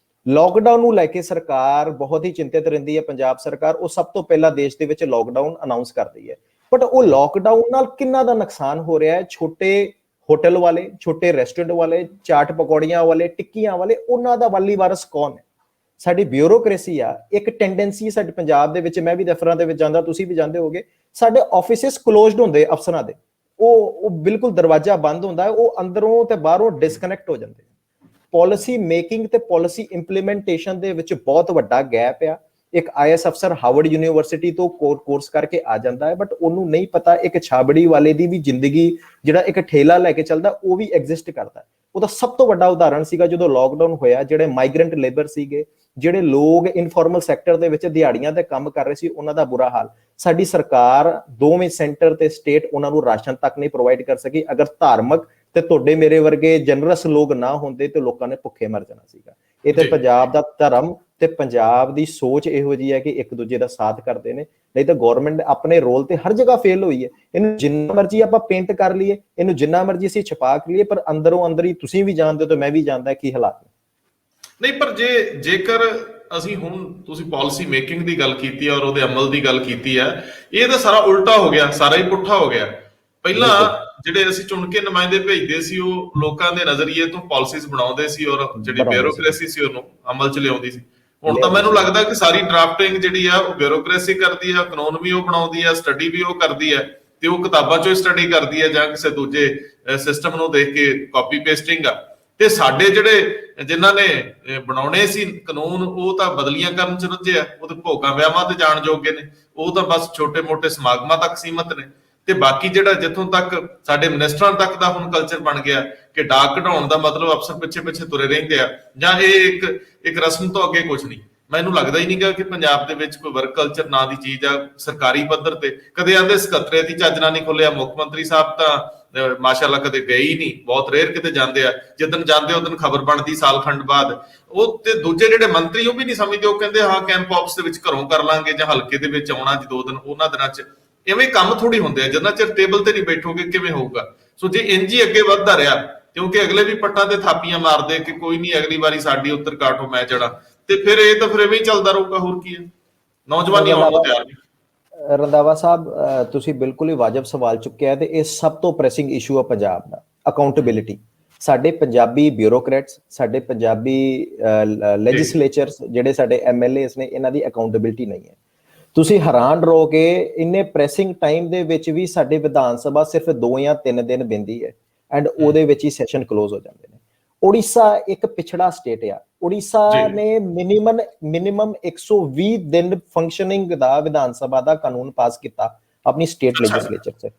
B: ਲੋਕਡਾਊਨ ਨੂੰ ਲੈ ਕੇ ਸਰਕਾਰ ਬਹੁਤ ਹੀ ਚਿੰਤਿਤ ਰਹਿੰਦੀ ਹੈ। ਪੰਜਾਬ ਸਰਕਾਰ ਉਹ ਸਭ ਤੋਂ ਪਹਿਲਾਂ ਦੇਸ਼ ਦੇ ਵਿੱਚ ਲੋਕਡਾਊਨ ਅਨਾਉਂਸ ਕਰਦੀ ਹੈ, ਬਟ ਉਹ ਲੋਕਡਾਊਨ ਨਾਲ ਕਿੰਨਾ ਦਾ ਨੁਕਸਾਨ ਹੋ ਰਿਹਾ ਹੈ? ਛੋਟੇ ਹੋਟਲ ਵਾਲੇ, ਛੋਟੇ ਰੈਸਟੋਰੈਂਟ ਵਾਲੇ, ਚਾਟ ਪਕੌੜੀਆਂ ਵਾਲੇ, ਟਿੱਕੀਆਂ ਵਾਲੇ, ਉਹਨਾਂ ਦਾ ਵਾਲੀ ਵਾਰਸ ਕੌਣ ਹੈ? ਸਾਡੀ ਬਿਊਰੋਕ੍ਰੇਸੀ ਆ, ਇੱਕ ਟੈਂਡੈਂਸੀ ਸਾਡੇ ਪੰਜਾਬ ਦੇ ਵਿੱਚ, ਮੈਂ ਵੀ ਦਫ਼ਤਰਾਂ ਦੇ ਵਿੱਚ ਜਾਂਦਾ, ਤੁਸੀਂ ਵੀ ਜਾਂਦੇ ਹੋਗੇ, ਸਾਡੇ ਆਫਿਸਿਸ ਕਲੋਜ਼ਡ ਹੁੰਦੇ ਅਫਸਰਾਂ ਦੇ, ਉਹ ਬਿਲਕੁਲ ਦਰਵਾਜ਼ਾ ਬੰਦ ਹੁੰਦਾ ਹੈ, ਉਹ ਅੰਦਰੋਂ ਤੇ ਬਾਹਰੋਂ ਡਿਸਕਨੈਕਟ ਹੋ ਜਾਂਦੇ। ਪਾਲਿਸੀ ਮੇਕਿੰਗ ਤੇ ਪਾਲਿਸੀ ਇੰਪਲੀਮੈਂਟੇਸ਼ਨ ਦੇ ਵਿੱਚ ਬਹੁਤ ਵੱਡਾ ਗੈਪ ਆ। ਇੱਕ IAS ਅਫਸਰ ਹਾਰਵਰਡ ਯੂਨੀਵਰਸਿਟੀ ਤੋਂ ਕੋਰਸ ਕਰਕੇ ਆ ਜਾਂਦਾ ਹੈ, ਬਟ ਉਹਨੂੰ ਨਹੀਂ ਪਤਾ ਇੱਕ ਛਾਬੜੀ ਵਾਲੇ ਦੀ ਵੀ ਜ਼ਿੰਦਗੀ, ਜਿਹੜਾ ਇੱਕ ਠੇਲਾ ਲੈ ਕੇ ਚੱਲਦਾ, ਉਹ ਵੀ ਐਗਜ਼ਿਸਟ ਕਰਦਾ। ਉਹਦਾ ਸਭ ਤੋਂ ਵੱਡਾ ਉਦਾਹਰਣ ਸੀਗਾ ਜਦੋਂ ਲੋਕਡਾਊਨ ਹੋਇਆ, ਜਿਹੜੇ ਮਾਈਗ੍ਰੈਂਟ ਲੇਬਰ ਸੀਗੇ, ਜਿਹੜੇ ਲੋਕ ਇਨਫਾਰਮਲ ਸੈਕਟਰ ਦੇ ਵਿੱਚ ਦਿਹਾੜੀਆਂ ਤੇ ਕੰਮ ਕਰ ਰਹੇ ਸੀ, ਉਹਨਾਂ ਦਾ ਬੁਰਾ ਹਾਲ। ਸਾਡੀ ਸਰਕਾਰ ਦੋਵੇਂ ਸੈਂਟਰ ਤੇ ਸਟੇਟ ਉਹਨਾਂ ਨੂੰ ਰਾਸ਼ਨ ਤੱਕ ਨਹੀਂ ਪ੍ਰੋਵਾਈਡ ਕਰ ਸਕੀ। ਅਗਰ ਧਾਰਮਿਕ ਤੇ ਤੁਹਾਡੇ ਮੇਰੇ ਵਰਗੇ ਜਨਰਸ ਲੋਕ ਨਾ ਹੁੰਦੇ ਤੇ ਲੋਕਾਂ ਨੇ ਭੁੱਖੇ ਮਰ ਜਾਣਾ ਸੀਗਾ। ਇਹ ਤੇ ਪੰਜਾਬ ਦਾ ਧਰਮ ਤੇ ਪੰਜਾਬ ਦੀ ਸੋਚ ਇਹੋ ਜਿਹੀ ਹੈ ਕਿ ਇੱਕ ਦੂਜੇ ਦਾ ਸਾਥ ਕਰਦੇ ਨੇ, ਨਹੀਂ ਤਾਂ ਗਵਰਨਮੈਂਟ ਆਪਣੇ ਰੋਲ ਤੇ ਹਰ ਜਗ੍ਹਾ ਫੇਲ ਹੋਈ ਹੈ। ਇਹਨੂੰ ਜਿੰਨਾ ਮਰਜ਼ੀ ਆਪਾਂ ਪੇਂਟ ਕਰ ਲਈਏ, ਇਹਨੂੰ ਜਿੰਨਾ ਮਰਜ਼ੀ ਅਸੀਂ ਛਪਾ ਲਈਏ, ਪਰ ਅੰਦਰੋਂ ਅੰਦਰ ਹੀ ਤੁਸੀਂ ਵੀ ਜਾਣਦੇ ਹੋ ਤੇ ਮੈਂ ਵੀ ਜਾਣਦਾ ਕੀ ਹਾਲਾਤ ਨੇ।
A: ਨਹੀਂ, ਪਰ ਜੇਕਰ ਅਸੀਂ ਹੁਣ, ਤੁਸੀਂ ਪਾਲਿਸੀ ਮੇਕਿੰਗ ਦੀ ਗੱਲ ਕੀਤੀ ਹੈ ਔਰ ਉਹਦੇ ਅਮਲ ਦੀ ਗੱਲ ਕੀਤੀ ਹੈ, ਇਹ ਤਾਂ ਸਾਰਾ ਉਲਟਾ ਹੋ ਗਿਆ, ਸਾਰਾ ਹੀ ਪੁੱਠਾ ਹੋ ਗਿਆ। ਪਹਿਲਾਂ ਜਿਹੜੇ ਅਸੀਂ ਚੁਣ ਕੇ ਨੁਮਾਇੰਦੇ ਭੇਜਦੇ ਸੀ, ਉਹ ਲੋਕਾਂ ਦੇ ਨਜ਼ਰੀਏ ਤੋਂ ਪਾਲਿਸੀਜ਼ ਬਣਾਉਂਦੇ ਸੀ ਔਰ ਜਿਹੜੀ ਬਿਊਰੋਕ੍ਰੇਸੀ ਸੀ ਉਹਨੂੰ ਅਮਲ 'ਚ ਲਿਆਉਂਦੀ ਸੀ। ਹੁਣ ਤਾਂ ਮੈਨੂੰ ਲੱਗਦਾ ਕਿ ਸਾਰੀ ਡਰਾਫਟਿੰਗ ਜਿਹੜੀ ਆ ਉਹ ਬਿਊਰੋਕ੍ਰੇਸੀ ਕਰਦੀ ਆ, ਕਾਨੂੰਨ ਵੀ ਉਹ ਬਣਾਉਂਦੀ ਆ, ਸਟੱਡੀ ਵੀ ਉਹ ਕਰਦੀ ਹੈ, ਤੇ ਉਹ ਕਿਤਾਬਾਂ 'ਚੋਂ ਸਟੱਡੀ ਕਰਦੀ ਹੈ ਜਾਂ ਕਿਸੇ ਦੂਜੇ ਸਿਸਟਮ ਨੂੰ ਦੇਖ ਕੇ ਕਾਪੀ ਪੇਸਟਿੰਗ ਆ। ਤੇ ਸਾਡੇ ਜਿਹੜੇ ਜਿਨ੍ਹਾਂ ਨੇ ਬਣਾਉਣੇ ਸੀ ਕਾਨੂੰਨ, ਉਹ ਤਾਂ ਬਦਲੀਆਂ ਕਰਨ 'ਚ ਰੁੱਝੇ ਆ, ਉਹ ਤੇ ਭੋਗਾਂ ਵਿਆਹਾਂ ਤੇ ਜਾਣ ਜੋਗੇ ਨੇ, ਉਹ ਤਾਂ ਬਸ ਛੋਟੇ-ਮੋਟੇ ਸਮਾਗਮਾਂ ਤੱਕ ਸੀਮਤ ਨੇ। ਤੇ ਬਾਕੀ ਜਿਹੜਾ ਜਿੱਥੋਂ ਤੱਕ ਸਾਡੇ ਮਿਨਿਸਟਰਾਂ ਤੱਕ ਦਾ ਹੁਣ ਕਲਚਰ ਬਣ ਗਿਆ ਕਿ ਡਾਕ ਕਢਾਉਣ ਦਾ ਮਤਲਬ ਅਫਸਰ ਪਿੱਛੇ ਤੁਰੇ ਰਹਿੰਦੇ ਆ, ਜਾਂ ਇਹ ਇੱਕ ਰਸਮ ਤੋਂ ਅੱਗੇ ਕੁਝ ਨਹੀਂ। ਮੈਨੂੰ ਲੱਗਦਾ ਹੀ ਨਹੀਂਗਾ ਕਿ ਪੰਜਾਬ ਦੇ ਵਿੱਚ ਕੋਈ ਵਰਕ ਕਲਚਰ ਨਾਂ ਦੀ ਚੀਜ਼ ਆ ਸਰਕਾਰੀ ਪੱਧਰ ਤੇ। ਕਦੇ ਆਂਦੇ ਸਕੱਤਰੇਤ ਹੀ ਚੱਜ ਨਾਲ ਨਹੀਂ ਖੁੱਲਿਆ, ਮੁੱਖ ਮੰਤਰੀ ਸਾਹਿਬ ਤਾਂ ਮਾਸ਼ਾਅੱਲਾ ਕਦੇ ਗਏ ਹੀ ਨਹੀਂ, ਬਹੁਤ ਰੇਅਰ ਕਿਤੇ ਜਾਂਦੇ ਆ, ਜਿੱਦਣ ਜਾਂਦੇ ਉਦੋਂ ਖਬਰ ਬਣਦੀ ਸਾਲ ਖੰਡ ਬਾਅਦ। ਉਹ ਤੇ ਦੂਜੇ ਜਿਹੜੇ ਮੰਤਰੀ ਉਹ ਵੀ ਨਹੀਂ ਸਮਝਦੇ, ਉਹ ਕਹਿੰਦੇ ਹਾਂ ਕੈਂਪ ਆਫਿਸ ਦੇ ਵਿੱਚ ਘਰੋਂ ਕਰ ਲਾਂਗੇ ਜਾਂ ਹਲਕੇ ਦੇ ਵਿੱਚ ਆਉਣਾ ਜੀ 2 ਦਿਨ, ਉਹਨਾਂ ਦਿਨਾਂ 'ਚ ਇਵੇਂ ਕੰਮ ਥੋੜੀ ਹੁੰਦੇ ਆ। ਜਿੰਨਾ ਚਿਰ ਟੇਬਲ ਤੇ ਨਹੀਂ ਬੈਠੋਗੇ ਕਿਵੇਂ ਹੋਊਗਾ? ਸੋ ਜੇ ਇੰਜ ਹੀ ਅੱਗੇ ਵੱਧਦਾ ਰਿਹਾ, ਕਿਉਂਕਿ ਅਗਲੇ ਵੀ ਪੱਟਾਂ ਤੇ ਥਾਪੀਆਂ ਮਾਰਦੇ ਕਿ ਕੋਈ ਨਹੀਂ ਅਗਲੀ ਵਾਰੀ ਸਾਡੀ ਉੱਤਰ ਕਾਟੋ ਮੈਂ ਜੜਾ, ਤੇ ਫਿਰ ਇਹ ਤਾਂ ਫਿਰ ਐਵੇਂ ਹੀ ਚੱਲਦਾ ਰਹੂਗਾ। ਹੋਰ ਕੀ ਹੈ, ਨੌਜਵਾਨੀ ਆਉਣ ਨੂੰ ਤਿਆਰ ਨਹੀਂ।
B: ਰੰਧਾਵਾ ਸਾਹਿਬ, ਤੁਸੀਂ ਬਿਲਕੁਲ ਹੀ ਵਾਜਬ ਸਵਾਲ ਚੁੱਕਿਆ, ਤੇ ਇਹ ਸਭ ਤੋਂ ਪ੍ਰੈਸਿੰਗ ਇਸ਼ੂ ਆ ਪੰਜਾਬ ਦਾ, ਅਕਾਊਂਟੇਬਿਲਿਟੀ। ਸਾਡੇ ਪੰਜਾਬੀ ਬਿਊਰੋਕਰੇਟਸ, ਸਾਡੇ ਪੰਜਾਬੀ ਲੈਜਿਸਲੇਚਰਸ, ਜਿਹੜੇ ਸਾਡੇ MLAs ਨੇ, ਇਹਨਾਂ ਦੀ ਅਕਾਊਂਟੇਬਿਲਿਟੀ ਨਹੀਂ ਹੈ। ਤੁਸੀਂ ਹੈਰਾਨ ਰਹੋਗੇ, ਇੰਨੇ ਪ੍ਰੈਸਿੰਗ ਟਾਈਮ ਦੇ ਵਿੱਚ ਵੀ ਸਾਡੇ ਵਿਧਾਨ ਸਭਾ ਸਿਰਫ 2 ਜਾਂ 3 ਦਿਨ ਬਹਿੰਦੀ ਹੈ, ਐਂਡ ਉਹਦੇ ਵਿੱਚ ਹੀ ਸੈਸ਼ਨ ਕਲੋਜ਼ ਹੋ ਜਾਂਦੇ ਨੇ। ਉੜੀਸਾ ਇੱਕ ਪਿਛੜਾ ਸਟੇਟ ਆ। ਉੜੀਸਾ ਨੇ ਮਿਨੀਮਮ 120 ਦਿਨ ਫੰਕਸ਼ਨਿੰਗ ਦਾ ਵਿਧਾਨ ਸਭਾ ਦਾ ਕਾਨੂੰਨ ਪਾਸ ਕੀਤਾ ਆਪਣੀ ਸਟੇਟ ਲੈਜਿਸਲੇਚਰ 'ਚ।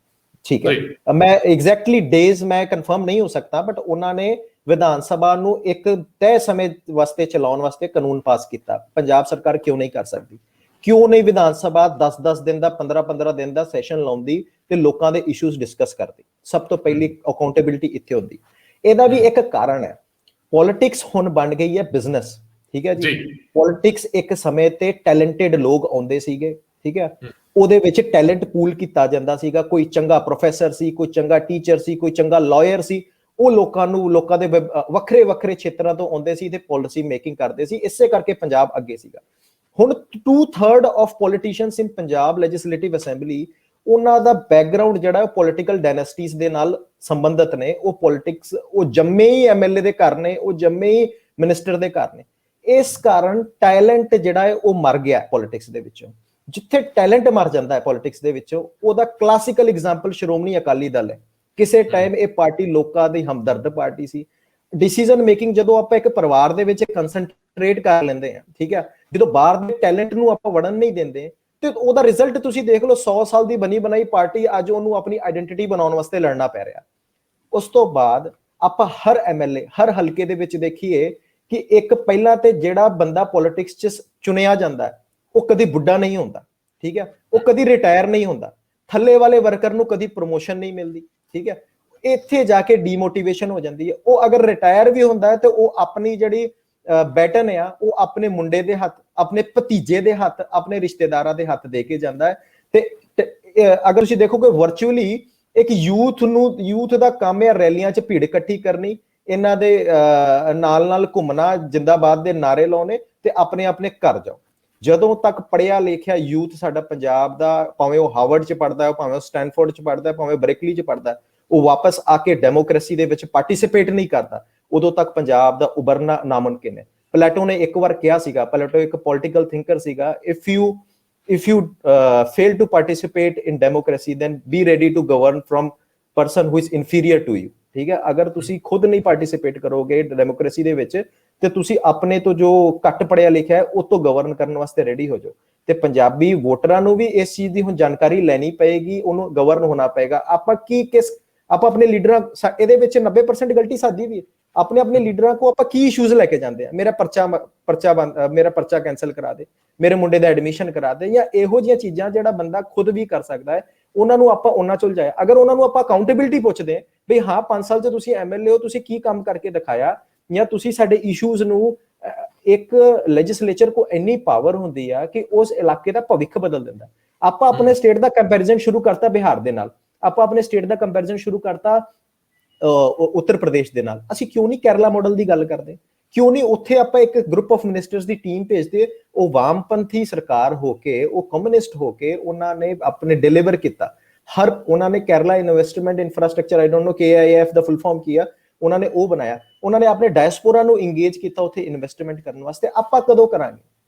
B: ठीक है, मैं एग्जैक्टली डेज मैं कंफर्म नहीं हो सकता, बट उन्होंने विधान सभा ਨੂੰ ਇੱਕ ਤੈਅ ਸਮੇਂ ਵਾਸਤੇ ਚਲਾਉਣ ਵਾਸਤੇ ਕਾਨੂੰਨ ਪਾਸ ਕੀਤਾ। ਪੰਜਾਬ ਸਰਕਾਰ ਕਿਉਂ ਨਹੀਂ ਕਰ ਸਕਦੀ? ਕਿਉਂ ਨਹੀਂ ਵਿਧਾਨ ਸਭਾ 10-10 ਦਿਨ ਦਾ 15-15 ਦਿਨ ਦਾ ਸੈਸ਼ਨ ਲਾਉਂਦੀ ਤੇ ਲੋਕਾਂ ਦੇ ਇਸ਼ੂਜ਼ ਡਿਸਕਸ ਕਰਦੀ? ਸਭ ਤੋਂ ਪਹਿਲੀ ਅਕਾਊਂਟੇਬਿਲਿਟੀ ਇੱਥੇ ਹੁੰਦੀ। ਇਹਦਾ ਵੀ ਇੱਕ ਕਾਰਨ ਹੈ, ਪੋਲਿਟਿਕਸ ਹੁਣ ਬਣ ਗਈ ਹੈ ਬਿਜ਼ਨਸ, ਠੀਕ ਹੈ ਜੀ। ਪੋਲਿਟਿਕਸ ਇੱਕ ਸਮੇਂ ਤੇ ਟੈਲੈਂਟਡ ਲੋਕ ਆਉਂਦੇ ਸੀਗੇ, ਠੀਕ ਹੈ, ਉਹਦੇ ਵਿੱਚ ਟੈਲੈਂਟ ਪੂਲ ਕੀਤਾ ਜਾਂਦਾ ਸੀਗਾ। ਕੋਈ ਚੰਗਾ ਪ੍ਰੋਫੈਸਰ ਸੀ, ਕੋਈ ਚੰਗਾ ਟੀਚਰ ਸੀ, ਕੋਈ ਚੰਗਾ ਲਾਇਰ ਸੀ, ਉਹ ਲੋਕਾਂ ਦੇ ਵੱਖਰੇ ਵੱਖਰੇ ਖੇਤਰਾਂ ਤੋਂ ਆਉਂਦੇ ਸੀ ਤੇ ਪਾਲਿਸੀ ਮੇਕਿੰਗ ਕਰਦੇ ਸੀ। ਇਸੇ ਕਰਕੇ ਪੰਜਾਬ ਅੱਗੇ ਸੀਗਾ। ਹੁਣ 2/3 of politicians in Punjab legislative assembly, ਉਹਨਾਂ ਦਾ ਬੈਕਗਰਾਉਂਡ ਜਿਹੜਾ ਉਹ ਪੋਲੀਟੀਕਲ ਡਾਇਨੈਸਟੀਜ਼ ਦੇ ਨਾਲ ਸੰਬੰਧਿਤ ਨੇ। ਉਹ ਪੋਲਿਟਿਕਸ, ਉਹ ਜੰਮੇ ਹੀ ਐਮਐਲਏ ਦੇ ਘਰ ਨੇ, ਉਹ ਜੰਮੇ ਹੀ ਮਿਨਿਸਟਰ ਦੇ ਘਰ ਨੇ। ਇਸ ਕਾਰਨ ਟੈਲੈਂਟ ਜਿਹੜਾ ਹੈ ਉਹ ਮਰ ਗਿਆ ਪੋਲਿਟਿਕਸ ਦੇ ਵਿੱਚੋਂ। ਜਿੱਥੇ ਟੈਲੈਂਟ ਮਰ ਜਾਂਦਾ ਹੈ ਪੋਲਿਟਿਕਸ ਦੇ ਵਿੱਚੋਂ, ਉਹਦਾ ਕਲਾਸੀਕਲ ਐਗਜ਼ਾਮਪਲ ਸ਼੍ਰੋਮਣੀ ਅਕਾਲੀ ਦਲ ਹੈ। ਕਿਸੇ ਟਾਈਮ ਇਹ ਪਾਰਟੀ ਲੋਕਾਂ ਦੀ ਹਮਦਰਦ ਪਾਰਟੀ ਸੀ। ਡਿਸੀਜਨ ਮੇਕਿੰਗ ਜਦੋਂ ਆਪਾਂ ਇੱਕ ਪਰਿਵਾਰ ਦੇ ਵਿੱਚ ਕੰਸੈਂਟਰੇਟ ਕਰ ਲੈਂਦੇ ਆ, ਠੀਕ ਹੈ, ਜਦੋਂ ਬਾਹਰ ਦੇ ਟੈਲੈਂਟ ਨੂੰ ਆਪਾਂ ਵੜਨ ਨਹੀਂ ਦਿੰਦੇ ਤੇ ਉਹਦਾ ਰਿਜ਼ਲਟ ਤੁਸੀਂ ਦੇਖ ਲਓ। 100 ਸਾਲ ਦੀ ਬਣੀ ਬਣਾਈ ਪਾਰਟੀ ਅੱਜ ਉਹਨੂੰ ਆਪਣੀ ਆਇਡੈਂਟੀਟੀ ਬਣਾਉਣ ਵਾਸਤੇ ਲੜਨਾ ਪੈ ਰਿਹਾ। ਉਸ ਤੋਂ ਬਾਅਦ ਆਪਾਂ ਹਰ ਐਮਐਲਏ, ਹਰ ਹਲਕੇ ਦੇ ਵਿੱਚ ਦੇਖੀਏ ਕਿ ਇੱਕ ਪਹਿਲਾਂ ਤੇ ਜਿਹੜਾ ਬੰਦਾ ਪੋਲਿਟਿਕਸ 'ਚ ਚੁਣਿਆ ਜਾਂਦਾ ਉਹ ਕਦੀ ਬੁੱਢਾ ਨਹੀਂ ਹੁੰਦਾ, ਠੀਕ ਹੈ, ਉਹ ਕਦੀ ਰਿਟਾਇਰ ਨਹੀਂ ਹੁੰਦਾ। ਥੱਲੇ ਵਾਲੇ ਵਰਕਰ ਨੂੰ ਕਦੀ ਪ੍ਰਮੋਸ਼ਨ ਨਹੀਂ ਮਿਲਦੀ, ਠੀਕ ਹੈ। ਇੱਥੇ ਜਾ ਕੇ ਡੀਮੋਟੀਵੇਸ਼ਨ ਹੋ ਜਾਂਦੀ ਹੈ। ਉਹ ਅਗਰ ਰਿਟਾਇਰ ਵੀ ਹੁੰਦਾ ਹੈ ਤੇ ਉਹ ਆਪਣੀ ਜਿਹੜੀ ਬੈਟਨ ਆ ਉਹ ਆਪਣੇ ਮੁੰਡੇ ਦੇ ਹੱਥ, ਆਪਣੇ ਭਤੀਜੇ ਦੇ ਹੱਥ, ਆਪਣੇ ਰਿਸ਼ਤੇਦਾਰਾਂ ਦੇ ਹੱਥ ਦੇ ਕੇ ਜਾਂਦਾ ਹੈ। ਤੇ ਅਗਰ ਤੁਸੀਂ ਦੇਖੋਗੇ ਵਰਚੁਅਲੀ ਇੱਕ ਯੂਥ ਦਾ ਕੰਮ ਹੈ ਰੈਲੀਆਂ 'ਚ ਭੀੜ ਇਕੱਠੀ ਕਰਨੀ, ਇਹਨਾਂ ਦੇ ਨਾਲ ਘੁੰਮਣਾ, ਜਿੰਦਾਬਾਦ ਦੇ ਨਾਰੇ ਲਾਉਣੇ ਤੇ ਆਪਣੇ ਆਪਣੇ ਘਰ ਜਾਓ। ਜਦੋਂ ਤੱਕ ਪੜ੍ਹਿਆ ਲਿਖਿਆ ਯੂਥ ਸਾਡਾ ਪੰਜਾਬ ਦਾ, ਭਾਵੇਂ ਉਹ ਹਾਰਵਰਡ 'ਚ ਪੜ੍ਹਦਾ, ਭਾਵੇਂ ਉਹ ਸਟੈਨਫੋਰਡ 'ਚ ਪੜ੍ਹਦਾ, ਭਾਵੇਂ ਬਰਕਲੀ 'ਚ ਪੜ੍ਹਦਾ, ਉਹ ਵਾਪਸ ਆ ਕੇ ਡੈਮੋਕ੍ਰੇਸੀ ਦੇ ਵਿੱਚ ਪਾਰਟਿਸਿਪੇਟ ਨਹੀਂ ਕਰਦਾ, ਉਦੋਂ ਤੱਕ ਪੰਜਾਬ ਦਾ ਉਭਰਨਾ ਨਾਮੁਮਕਿਨ ਹੈ। ਪਲੇਟੋ ਨੇ ਇੱਕ ਵਾਰ ਕਿਹਾ ਸੀਗਾ, ਪਲੇਟੋ ਇੱਕ ਪੋਲੀਟੀਕਲ ਥਿੰਕਰ ਸੀਗਾ, if you fail to participate in democracy then be ready to govern from person who is inferior to you, ਠੀਕ ਹੈ। ਅਗਰ ਤੁਸੀਂ ਖੁਦ ਨਹੀਂ ਪਾਰਟਿਸਿਪੇਟ ਕਰੋਗੇ ਡੈਮੋਕ੍ਰੇਸੀ ਦੇ ਵਿੱਚ ਤੇ ਤੁਸੀਂ ਆਪਣੇ ਤੋਂ ਜੋ ਘੱਟ ਪੜਿਆ ਲਿਖਿਆ ਹੈ ਉਹ ਤੋਂ ਗਵਰਨ ਕਰਨ ਵਾਸਤੇ ਰੈਡੀ ਹੋ ਜਾਓ। ਤੇ ਪੰਜਾਬੀ ਵੋਟਰਾਂ ਨੂੰ ਵੀ ਇਸ ਚੀਜ਼ ਦੀ ਹੁਣ ਜਾਣਕਾਰੀ ਲੈਣੀ ਪਏਗੀ, ਉਹਨੂੰ ਗਵਰਨ ਹੋਣਾ ਪਏਗਾ। ਆਪਾਂ ਆਪਣੇ ਲੀਡਰਾਂ, ਇਹਦੇ ਵਿੱਚ 90% ਗਲਤੀ ਸਾਡੀ ਵੀ ਹੈ। ਆਪਣੇ ਲੀਡਰਾਂ ਕੋ ਆਪਾਂ ਕੀ ਇਸ਼ੂਜ਼ ਲੈ ਕੇ ਜਾਂਦੇ ਆ? ਮੇਰਾ ਪਰਚਾ ਕੈਂਸਲ ਕਰਾ ਦੇ, ਮੇਰੇ ਮੁੰਡੇ ਦਾ ਐਡਮਿਸ਼ਨ ਕਰਾ ਦੇ, ਜਾਂ ਇਹੋ ਜਿਹੀਆਂ ਚੀਜ਼ਾਂ ਜਿਹੜਾ ਬੰਦਾ ਖੁਦ ਵੀ ਕਰ ਸਕਦਾ ਹੈ, ਉਹਨਾਂ ਨੂੰ ਆਪਾਂ ਉਹਨਾਂ ਚੋਂ ਜਾਏ। ਅਗਰ ਉਹਨਾਂ ਨੂੰ ਆਪਾਂ ਅਕਾਊਂਟੇਬਿਲਿਟੀ ਪੁੱਛਦੇ ਵੀ ਹਾਂ 5 ਸਾਲ 'ਚ ਤੁਸੀਂ ਐਮਐਲਏ ਹੋ, ਤੁਸੀਂ ਕੀ ਕੰਮ ਕਰਕੇ ਦਿਖਾਇਆ, ਜਾਂ ਤੁਸੀਂ ਸਾਡੇ ਇਸ਼ੂਜ਼ ਨੂੰ, ਇੱਕ ਲੈਜਿਸਲੇਚਰ ਕੋ ਇੰਨੀ ਪਾਵਰ ਹੁੰਦੀ ਆ ਕਿ ਉਸ ਇਲਾਕੇ ਦਾ ਭਵਿੱਖ ਬਦਲ ਦਿੰਦਾ। ਆਪਾਂ ਆਪਣੇ ਸਟੇਟ ਦਾ ਕੰਪੈਰੀਜ਼ਨ ਸ਼ੁਰੂ ਕਰਤਾ ਬਿਹਾਰ ਦੇ ਨਾਲ, ਆਪਾਂ ਆਪਣੇ ਸਟੇਟ ਦਾ ਕੰਪੈਰੀਜ਼ਨ ਸ਼ੁਰੂ ਕਰਤਾ ਉੱਤਰ ਪ੍ਰਦੇਸ਼ ਦੇ ਨਾਲ। ਅਸੀਂ ਕਿਉਂ ਨਹੀਂ ਕੇਰਲਾ ਮਾਡਲ ਦੀ ਗੱਲ ਕਰਦੇ? ਕਿਉਂ ਨਹੀਂ ਉੱਥੇ ਆਪਾਂ ਇੱਕ group of ministers the team ਭੇਜਦੇ? ਉਹ ਵਾਮਪੰਥੀ ਸਰਕਾਰ ਹੋ ਕੇ, ਉਹ ਕਮਿਊਨਿਸਟ ਹੋ ਕੇ, ਉਹਨਾਂ ਨੇ ਆਪਣੇ ਡਿਲੀਵਰ ਕੀਤਾ। ਉਹਨਾਂ ਨੇ Kerala investment infrastructure, I don't know KIF ਦਾ ਫੁੱਲ ਫਾਰਮ ਕੀ ਆ, ਉਹਨਾਂ ਨੇ ਉਹ ਬਣਾਇਆ। ਉਹਨਾਂ ਨੇ ਆਪਣੇ ਡਾਇਸਪੋਰਾ ਨੂੰ ਇੰਗੇਜ ਕੀਤਾ ਉੱਥੇ ਇਨਵੈਸਟਮੈਂਟ ਕਰਨ ਵਾਸਤੇ। ਆਪਾਂ ਕਦੋਂ ਕਰਾਂਗੇ?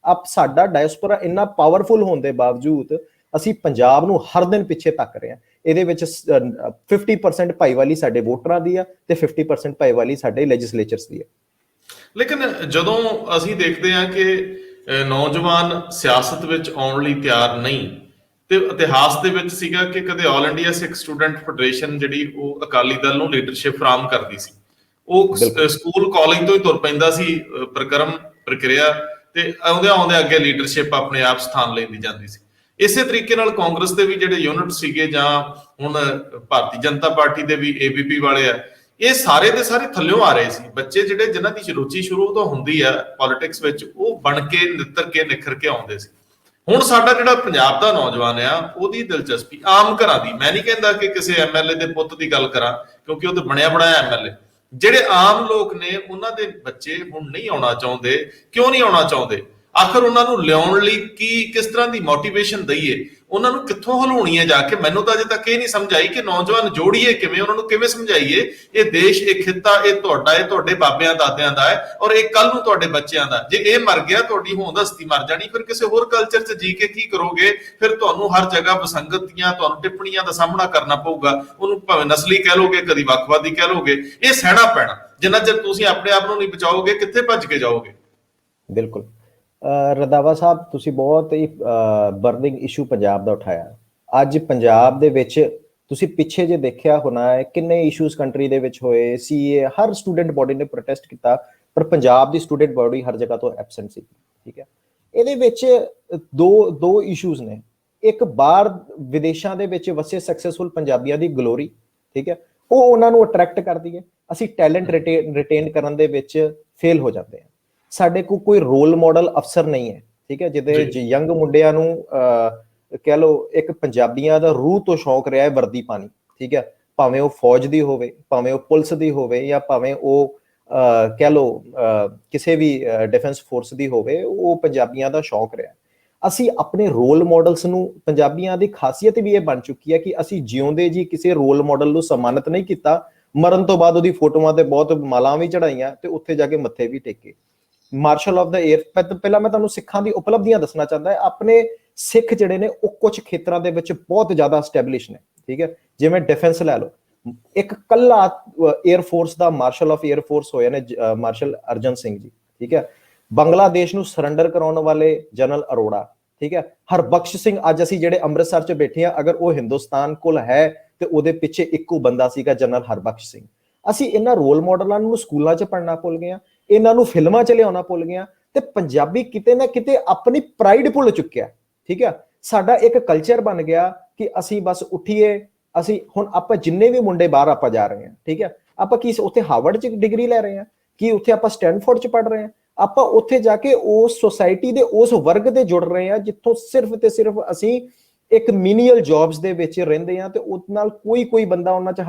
B: ਸਾਡਾ ਡਾਇਸਪੋਰਾ ਇੰਨਾ ਪਾਵਰਫੁਲ ਹੋਣ ਦੇ ਬਾਵਜੂਦ ਅਸੀਂ ਪੰਜਾਬ ਨੂੰ ਹਰ ਦਿਨ ਪਿੱਛੇ ਧੱਕ ਰਹੇ ਹਾਂ। ਇਹਦੇ ਵਿੱਚ 50% ਭਾਈਵਾਲੀ ਸਾਡੇ ਵੋਟਰਾਂ ਦੀ ਆ ਤੇ 50% ਭਾਈਵਾਲੀ ਸਾਡੇ ਲੈਜਿਸਲੇਚਰਸ ਦੀ ਆ।
A: ਲੇਕਿਨ ਜਦੋਂ ਅਸੀਂ ਦੇਖਦੇ ਹਾਂ ਕਿ ਨੌਜਵਾਨ ਸਿਆਸਤ ਵਿੱਚ ਆਉਣ ਲਈ ਤਿਆਰ ਨਹੀਂ, ਤੇ ਇਤਿਹਾਸ ਦੇ ਵਿੱਚ ਸੀਗਾ ਕਿ ਕਦੇ ਆਲ ਇੰਡੀਆ ਸਿੱਖ ਸਟੂਡੈਂਟ ਫੈਡਰੇਸ਼ਨ ਜਿਹੜੀ ਉਹ ਅਕਾਲੀ ਦਲ ਨੂੰ ਲੀਡਰਸ਼ਿਪ ਫਰਾਹਮ ਕਰਦੀ ਸੀ, ਉਹ ਸਕੂਲ ਕਾਲਜ ਤੋਂ ਹੀ ਤੁਰ ਪੈਂਦਾ ਸੀ ਪ੍ਰਕਿਰਿਆ, ਤੇ ਆਉਂਦੇ ਅੱਗੇ ਲੀਡਰਸ਼ਿਪ ਆਪਣੇ ਆਪ ਸਥਾਨ ਲੈਂਦੀ ਜਾਂਦੀ ਸੀ। ਇਸੇ ਤਰੀਕੇ ਨਾਲ ਕਾਂਗਰਸ ਦੇ ਵੀ ਜਿਹੜੇ ਯੂਨਿਟ ਸੀਗੇ, ਜਾਂ ਹੁਣ ਭਾਰਤੀ ਜਨਤਾ ਪਾਰਟੀ ਦੇ ਵੀ ABP ਵਾਲੇ ਆ, ਇਹ ਸਾਰੇ ਦੇ ਸਾਰੇ ਥੱਲਿਓਂ ਆ ਰਹੇ ਸੀ ਬੱਚੇ, ਜਿਹੜੇ ਜਿਨ੍ਹਾਂ ਦੀ ਰੁਚੀ ਸ਼ੁਰੂ ਤੋਂ ਹੁੰਦੀ ਆ ਪੋਲਿਟਿਕਸ ਵਿੱਚ, ਉਹ ਬਣ ਕੇ ਨਿਖਰ ਕੇ ਆਉਂਦੇ ਸੀ। ਹੁਣ ਸਾਡਾ ਜਿਹੜਾ ਪੰਜਾਬ ਦਾ ਨੌਜਵਾਨ ਆ, ਉਹਦੀ ਦਿਲਚਸਪੀ ਆਮ ਘਰਾਂ ਦੀ, ਮੈਂ ਨਹੀਂ ਕਹਿੰਦਾ ਕਿ ਕਿਸੇ MLA ਦੇ ਪੁੱਤ ਦੀ ਗੱਲ ਕਰਾਂ, ਕਿਉਂਕਿ ਉਹ ਤਾਂ ਬਣਿਆ ਬਣਾਇਆ MLA, ਜਿਹੜੇ ਆਮ ਲੋਕ ਨੇ ਉਹਨਾਂ ਦੇ ਬੱਚੇ ਹੁਣ ਨਹੀਂ ਆਉਣਾ ਚਾਹੁੰਦੇ। ਕਿਉਂ ਨਹੀਂ ਆਉਣਾ ਚਾਹੁੰਦੇ? ਆਖਰ ਉਹਨਾਂ ਨੂੰ ਲਿਆਉਣ ਲਈ ਕਿਸ ਤਰ੍ਹਾਂ ਦੀ ਮੋਟੀਵੇਸ਼ਨ ਦਈਏ, ਉਹਨਾਂ ਨੂੰ ਕਿੱਥੋਂ ਹਲਾਉਣੀ ਹੈ ਜਾ ਕੇ? ਮੈਨੂੰ ਤਾਂ ਅਜੇ ਤੱਕ ਇਹ ਨਹੀਂ ਸਮਝ ਆਈ ਕਿ ਨੌਜਵਾਨ ਜੋੜੀਏ ਕਿਵੇਂ, ਉਹਨਾਂ ਨੂੰ ਕਿਵੇਂ ਸਮਝਾਈਏ ਇਹ ਦੇਸ਼, ਇਹ ਖਿੱਤਾ, ਇਹ ਤੁਹਾਡਾ, ਇਹ ਤੁਹਾਡੇ ਬਾਬਿਆਂ ਦਾਦਿਆਂ ਦਾ ਹੈ, ਔਰ ਇਹ ਕੱਲ ਨੂੰ ਤੁਹਾਡੇ ਬੱਚਿਆਂ ਦਾ। ਜੇ ਇਹ ਮਰ ਗਿਆ, ਤੁਹਾਡੀ ਹੋਂਦ ਹਸਤੀ ਮਰ ਜਾਣੀ, ਫਿਰ ਕਿਸੇ ਹੋਰ ਕਲਚਰ 'ਚ ਜੀ ਕੇ ਕੀ ਕਰੋਗੇ? ਫਿਰ ਤੁਹਾਨੂੰ ਹਰ ਜਗ੍ਹਾ ਵਸੰਗਤ ਦੀਆਂ, ਤੁਹਾਨੂੰ ਟਿੱਪਣੀਆਂ ਦਾ ਸਾਹਮਣਾ ਕਰਨਾ ਪਊਗਾ। ਉਹਨੂੰ ਭਾਵੇਂ ਨਸਲੀ ਕਹਿ ਲੋਗੇ, ਕਦੀ ਵੱਖਵਾਦੀ ਕਹਿ ਲੋਗੇ, ਇਹ ਸਹਿਣਾ ਪੈਣਾ। ਜਿੰਨਾ ਚਿਰ ਤੁਸੀਂ ਆਪਣੇ ਆਪ ਨੂੰ ਨਹੀਂ ਬਚਾਓਗੇ, ਕਿੱਥੇ ਭੱਜ ਕੇ ਜਾਓਗੇ?
B: ਬਿਲਕੁਲ। ਰੰਧਾਵਾ ਸਾਹਿਬ, ਤੁਸੀਂ ਬਹੁਤ ਹੀ ਬਰਨਿੰਗ ਇਸ਼ੂ ਪੰਜਾਬ ਦਾ ਉਠਾਇਆ। ਅੱਜ ਪੰਜਾਬ ਦੇ ਵਿੱਚ ਤੁਸੀਂ ਪਿੱਛੇ ਜੇ ਦੇਖਿਆ ਹੋਣਾ ਹੈ ਕਿੰਨੇ ਇਸ਼ੂਜ਼ ਕੰਟਰੀ ਦੇ ਵਿੱਚ ਹੋਏ, ਸੀਏ ਹਰ ਸਟੂਡੈਂਟ ਬੋਡੀ ਨੇ ਪ੍ਰੋਟੈਸਟ ਕੀਤਾ, ਪਰ ਪੰਜਾਬ ਦੀ ਸਟੂਡੈਂਟ ਬੋਡੀ ਹਰ ਜਗ੍ਹਾ ਤੋਂ ਐਬਸੈਂਟ ਸੀ। ਠੀਕ ਹੈ, ਇਹਦੇ ਵਿੱਚ ਦੋ ਇਸ਼ੂਜ਼ ਨੇ। ਇੱਕ ਬਾਹਰ ਵਿਦੇਸ਼ਾਂ ਦੇ ਵਿੱਚ ਵਸੇ ਸਕਸੈਸਫੁਲ ਪੰਜਾਬੀਆਂ ਦੀ ਗਲੋਰੀ, ਠੀਕ ਹੈ, ਉਹ ਉਹਨਾਂ ਨੂੰ ਅਟਰੈਕਟ ਕਰਦੀ ਹੈ। ਅਸੀਂ ਟੈਲੈਂਟ ਰਿਟੇਨ ਕਰਨ ਦੇ ਵਿੱਚ ਫੇਲ ਹੋ ਜਾਂਦੇ ਹਾਂ। ਸਾਡੇ ਕੋਲ ਕੋਈ ਰੋਲ ਮਾਡਲ ਅਫਸਰ ਨਹੀਂ ਹੈ, ਠੀਕ ਹੈ, ਜਿਹਦੇ ਯੰਗ ਮੁੰਡਿਆਂ ਨੂੰ ਕਹਿ ਲਓ ਇੱਕ ਪੰਜਾਬੀਆਂ ਦਾ ਰੂਹ ਤੋਂ ਸ਼ੌਂਕ ਰਿਹਾ ਹੈ ਵਰਦੀ ਪਾਣੀ, ਠੀਕ ਹੈ, ਭਾਵੇਂ ਉਹ ਫੌਜ ਦੀ ਹੋਵੇ, ਭਾਵੇਂ ਉਹ ਪੁਲਿਸ ਦੀ ਹੋਵੇ, ਜਾਂ ਭਾਵੇਂ ਉਹ ਕਹਿ ਲਓ ਕਿਸੇ ਵੀ ਡਿਫੈਂਸ ਫੋਰਸ ਦੀ ਹੋਵੇ, ਉਹ ਪੰਜਾਬੀਆਂ ਦਾ ਸ਼ੌਂਕ ਰਿਹਾ। ਅਸੀਂ ਆਪਣੇ ਰੋਲ ਮਾਡਲਸ ਨੂੰ, ਪੰਜਾਬੀਆਂ ਦੀ ਖਾਸੀਅਤ ਵੀ ਇਹ ਬਣ ਚੁੱਕੀ ਹੈ ਕਿ ਅਸੀਂ ਜਿਉਂਦੇ ਜੀ ਕਿਸੇ ਰੋਲ ਮਾਡਲ ਨੂੰ ਸਨਮਾਨਿਤ ਨਹੀਂ ਕੀਤਾ, ਮਰਨ ਤੋਂ ਬਾਅਦ ਉਹਦੀ ਫੋਟੋਆਂ ਤੇ ਬਹੁਤ ਮਾਲਾਂ ਵੀ ਚੜਾਈਆਂ ਤੇ ਉੱਥੇ ਜਾ ਕੇ ਮੱਥੇ ਵੀ ਟੇਕੇ। ਮਾਰਸ਼ਲ ਆਫ ਦਾ ਏਅਰ, ਪਹਿਲਾਂ ਮੈਂ ਤੁਹਾਨੂੰ ਸਿੱਖਾਂ ਦੀ ਉਪਲਬਧੀਆਂ ਦੱਸਣਾ ਚਾਹੁੰਦਾ। ਆਪਣੇ ਸਿੱਖ ਜਿਹੜੇ ਨੇ ਉਹ ਕੁਝ ਖੇਤਰਾਂ ਦੇ ਵਿੱਚ ਬਹੁਤ ਜ਼ਿਆਦਾ ਐਸਟੈਬਲਿਸ਼ ਨੇ, ਠੀਕ ਹੈ, ਜਿਵੇਂ ਡਿਫੈਂਸ ਲੈ ਲਓ। ਇੱਕ ਕੱਲਾ air force the martial of air force ਹੋਏ ਨੇ ਮਾਰਸ਼ਲ ਅਰਜਨ ਸਿੰਘ ਜੀ, ਠੀਕ ਹੈ। ਬੰਗਲਾਦੇਸ਼ ਨੂੰ ਸਰੈਂਡਰ ਕਰਾਉਣ ਵਾਲੇ ਜਨਰਲ ਅਰੋੜਾ, ਠੀਕ ਹੈ। ਹਰਬਖਸ਼ ਸਿੰਘ, ਅੱਜ ਅਸੀਂ ਜਿਹੜੇ ਅੰਮ੍ਰਿਤਸਰ 'ਚ ਬੈਠੇ ਆ, ਅਗਰ ਉਹ ਹਿੰਦੁਸਤਾਨ ਕੋਲ ਹੈ ਤੇ ਉਹਦੇ ਪਿੱਛੇ ਇੱਕੋ ਬੰਦਾ ਸੀਗਾ, ਜਨਰਲ ਹਰਬਖਸ਼ ਸਿੰਘ। ਅਸੀਂ ਇਹਨਾਂ ਰੋਲ ਮਾਡਲਾਂ ਨੂੰ ਸਕੂਲਾਂ 'ਚ ਪੜ੍ਹਨਾ ਭੁੱਲ ਗਏ, ਇਹਨਾਂ ਨੂੰ ਫਿਲਮਾਂ 'ਚ ਲਿਆਉਣਾ ਭੁੱਲ ਗਏ, ਤੇ ਪੰਜਾਬੀ ਕਿਤੇ ਨਾ ਕਿਤੇ ਆਪਣੀ ਪ੍ਰਾਈਡ ਭੁੱਲ ਚੁੱਕਿਆ, ਠੀਕ ਹੈ। ਸਾਡਾ ਇੱਕ ਕਲਚਰ ਬਣ ਗਿਆ ਕਿ ਅਸੀਂ ਬਸ ਉੱਠੀਏ, ਅਸੀਂ ਹੁਣ ਆਪਾਂ ਜਿੰਨੇ ਵੀ ਮੁੰਡੇ ਬਾਹਰ ਆਪਾਂ ਜਾ ਰਹੇ ਹਾਂ, ਠੀਕ ਹੈ, ਆਪਾਂ ਕੀ ਉੱਥੇ ਹਾਰਵਰਡ 'ਚ ਡਿਗਰੀ ਲੈ ਰਹੇ ਹਾਂ, ਕੀ ਉੱਥੇ ਆਪਾਂ ਸਟੈਨਫੋਰਡ 'ਚ ਪੜ੍ਹ ਰਹੇ ਹਾਂ? ਆਪਾਂ ਉੱਥੇ ਜਾ ਕੇ ਉਸ ਸੁਸਾਇਟੀ ਦੇ ਉਸ ਵਰਗ ਦੇ ਜੁੜ ਰਹੇ ਹਾਂ ਜਿੱਥੋਂ ਸਿਰਫ ਤੇ ਸਿਰਫ ਅਸੀਂ ਇੱਕ ਮੀਨੀਅਲ ਜੌਬਸ ਦੇ ਵਿੱਚ ਰਹਿੰਦੇ ਹਾਂ, ਤੇ ਉਹਦੇ ਨਾਲ ਕੋਈ ਬੰਦਾ ਉਹਨਾਂ 'ਚ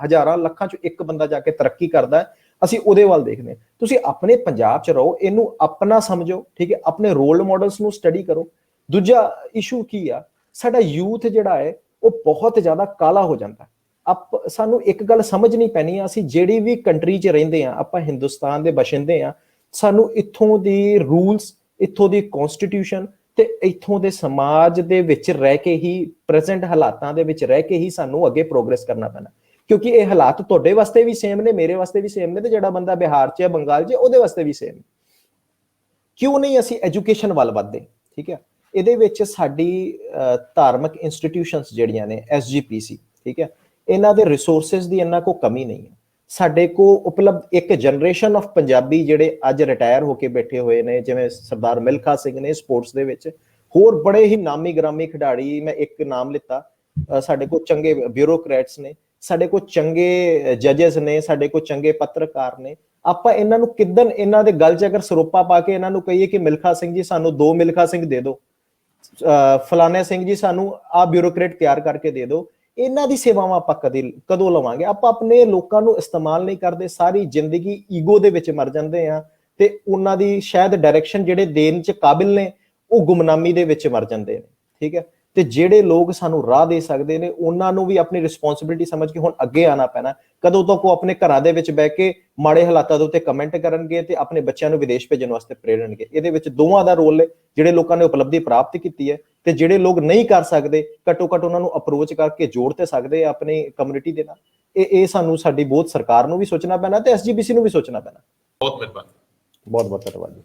B: ਹਜ਼ਾਰਾਂ ਲੱਖਾਂ 'ਚ ਇੱਕ ਬੰਦਾ ਜਾ ਕੇ ਤਰੱਕੀ ਕਰਦਾ, ਅਸੀਂ ਉਹਦੇ ਵੱਲ ਦੇਖਦੇ। ਤੁਸੀਂ ਆਪਣੇ ਪੰਜਾਬ 'ਚ ਰਹੋ, ਇਹਨੂੰ ਆਪਣਾ ਸਮਝੋ, ਠੀਕ ਹੈ, ਆਪਣੇ ਰੋਲ ਮਾਡਲਸ ਨੂੰ ਸਟੱਡੀ ਕਰੋ। ਦੂਜਾ ਇਸ਼ੂ ਕੀ ਆ, ਸਾਡਾ ਯੂਥ ਜਿਹੜਾ ਹੈ ਉਹ ਬਹੁਤ ਜ਼ਿਆਦਾ ਕਾਲਾ ਹੋ ਜਾਂਦਾ। ਸਾਨੂੰ ਇੱਕ ਗੱਲ ਸਮਝਣੀ ਪੈਣੀ ਆ, ਅਸੀਂ ਜਿਹੜੀ ਵੀ ਕੰਟਰੀ 'ਚ ਰਹਿੰਦੇ ਆ, ਆਪਾਂ ਹਿੰਦੁਸਤਾਨ ਦੇ ਬਸ਼ਿੰਦੇ ਆ, ਸਾਨੂੰ ਇੱਥੋਂ ਦੀ ਰੂਲਸ, ਇੱਥੋਂ ਦੀ ਕਨਸਟੀਟਿਊਸ਼ਨ ਤੇ ਇੱਥੋਂ ਦੇ ਸਮਾਜ ਦੇ ਵਿੱਚ ਰਹਿ ਕੇ ਹੀ, ਪ੍ਰੈਜ਼ੈਂਟ ਹਾਲਾਤਾਂ ਦੇ ਵਿੱਚ ਰਹਿ ਕੇ ਹੀ ਸਾਨੂੰ ਅੱਗੇ ਪ੍ਰੋਗਰੈਸ ਕਰਨਾ ਪੈਣਾ, ਕਿਉਂਕਿ ਇਹ ਹਾਲਾਤ ਤੁਹਾਡੇ ਵਾਸਤੇ ਵੀ ਸੇਮ ਨੇ, ਮੇਰੇ ਵਾਸਤੇ ਵੀ ਸੇਮ ਨੇ, ਤੇ ਜਿਹੜਾ ਬੰਦਾ ਬਿਹਾਰ 'ਚ ਹੈ, ਬੰਗਾਲ 'ਚ, ਉਹਦੇ ਵਾਸਤੇ ਵੀ ਸੇਮ। ਕਿਉਂ ਨਹੀਂ ਅਸੀਂ ਐਜੂਕੇਸ਼ਨ ਵੱਲ ਵੱਧਦੇ? ਠੀਕ ਹੈ, ਇਹਦੇ ਵਿੱਚ ਸਾਡੀ ਧਾਰਮਿਕ ਇੰਸਟੀਟਿਊਸ਼ਨਸ ਜਿਹੜੀਆਂ ਨੇ, SGPC, ਠੀਕ ਹੈ, ਇਹਨਾਂ ਦੇ ਰਿਸੋਰਸਿਸ ਦੀ ਇਹਨਾਂ ਕੋ ਕਮੀ ਨਹੀਂ ਹੈ। ਸਾਡੇ ਕੋ ਉਪਲਬਧ ਇੱਕ ਜਨਰੇਸ਼ਨ ਆਫ ਪੰਜਾਬੀ ਜਿਹੜੇ ਅੱਜ ਰਿਟਾਇਰ ਹੋ ਕੇ ਬੈਠੇ ਹੋਏ ਨੇ, ਜਿਵੇਂ ਸਰਦਾਰ ਮਿਲਖਾ ਸਿੰਘ ਨੇ ਸਪੋਰਟਸ ਦੇ ਵਿੱਚ, ਹੋਰ ਬੜੇ ਹੀ ਨਾਮੀ ਗ੍ਰਾਮੀ ਖਿਡਾਰੀ, ਮੈਂ ਇੱਕ ਨਾਮ ਲਿੱਤਾ, ਸਾਡੇ ਕੋਲ ਚੰਗੇ ਬਿਊਰੋਕਰੈਟਸ ਨੇ, ਸਾਡੇ ਕੋਲ ਚੰਗੇ ਜੱਜਸ ਨੇ, ਸਾਡੇ ਕੋਲ ਚੰਗੇ ਪੱਤਰਕਾਰ ਨੇ। ਆਪਾਂ ਇਹਨਾਂ ਨੂੰ ਕਿੱਦਣ ਇਹਨਾਂ ਦੇ ਗਲ 'ਚ ਅਗਰ ਸਰੋਪਾ ਪਾ ਕੇ ਇਹਨਾਂ ਨੂੰ ਕਹੀਏ ਕਿ ਮਿਲਖਾ ਸਿੰਘ ਜੀ ਸਾਨੂੰ 2 ਮਿਲਖਾ ਸਿੰਘ ਦੇ ਦਿਓ, ਫਲਾਣੇ ਸਿੰਘ ਜੀ ਸਾਨੂੰ ਆ ਬਿਊਰੋਕਰੇਟ ਤਿਆਰ ਕਰਕੇ ਦੇ ਦਿਓ, ਇਹਨਾਂ ਦੀ ਸੇਵਾਵਾਂ ਆਪਾਂ ਕਦੋਂ ਲਵਾਂਗੇ? ਆਪਾਂ ਆਪਣੇ ਲੋਕਾਂ ਨੂੰ ਇਸਤੇਮਾਲ ਨਹੀਂ ਕਰਦੇ, ਸਾਰੀ ਜ਼ਿੰਦਗੀ ਈਗੋ ਦੇ ਵਿੱਚ ਮਰ ਜਾਂਦੇ ਆ, ਤੇ ਉਹਨਾਂ ਦੀ ਸ਼ਾਇਦ ਡਾਇਰੈਕਸ਼ਨ ਜਿਹੜੇ ਦੇਣ 'ਚ ਕਾਬਿਲ ਨੇ ਉਹ ਗੁਮਨਾਮੀ ਦੇ ਵਿੱਚ ਮਰ ਜਾਂਦੇ ਨੇ, ਠੀਕ ਹੈ। ਤੇ ਜਿਹੜੇ ਲੋਕ ਸਾਨੂੰ ਰਾਹ ਦੇ ਸਕਦੇ ਨੇ, ਉਹਨਾਂ ਨੂੰ ਵੀ ਆਪਣੀ ਰਿਸਪੌਂਸਿਬਿਲਿਟੀ ਸਮਝ ਕੇ ਹੁਣ ਅੱਗੇ ਆਉਣਾ ਪੈਣਾ। ਕਦੋਂ ਤੱਕ ਉਹ ਆਪਣੇ ਘਰਾਂ ਦੇ ਵਿੱਚ ਬਹਿ ਕੇ ਮਾੜੇ ਹਾਲਾਤਾਂ ਦੇ ਉੱਤੇ ਕਮੈਂਟ ਕਰਨਗੇ ਤੇ ਆਪਣੇ ਬੱਚਿਆਂ ਨੂੰ ਵਿਦੇਸ਼ ਭੇਜਣ ਵਾਸਤੇ ਪ੍ਰੇਰਣਗੇ? ਇਹਦੇ ਵਿੱਚ ਦੋਵਾਂ ਦਾ ਰੋਲ ਹੈ, ਜਿਹੜੇ ਲੋਕਾਂ ਨੇ ਉਪਲਬਧੀ ਪ੍ਰਾਪਤ ਕੀਤੀ ਹੈ ਤੇ ਜਿਹੜੇ ਲੋਕ ਨਹੀਂ ਕਰ ਸਕਦੇ, ਘੱਟੋ ਘੱਟ ਉਹਨਾਂ ਨੂੰ ਅਪਰੋਚ ਕਰਕੇ ਜੋੜ ਤੇ ਸਕਦੇ ਆ ਆਪਣੀ ਕਮਿਊਨਿਟੀ ਦੇ ਨਾਲ। ਇਹ ਸਾਨੂੰ ਸਾਡੀ ਬਹੁਤ ਸਰਕਾਰ ਨੂੰ ਵੀ ਸੋਚਣਾ ਪੈਣਾ ਤੇ SGPC ਨੂੰ ਵੀ ਸੋਚਣਾ ਪੈਣਾ।
A: ਬਹੁਤ ਮਿਹਰਬਾਨੀ,
B: ਬਹੁਤ ਬਹੁਤ ਧੰਨਵਾਦ।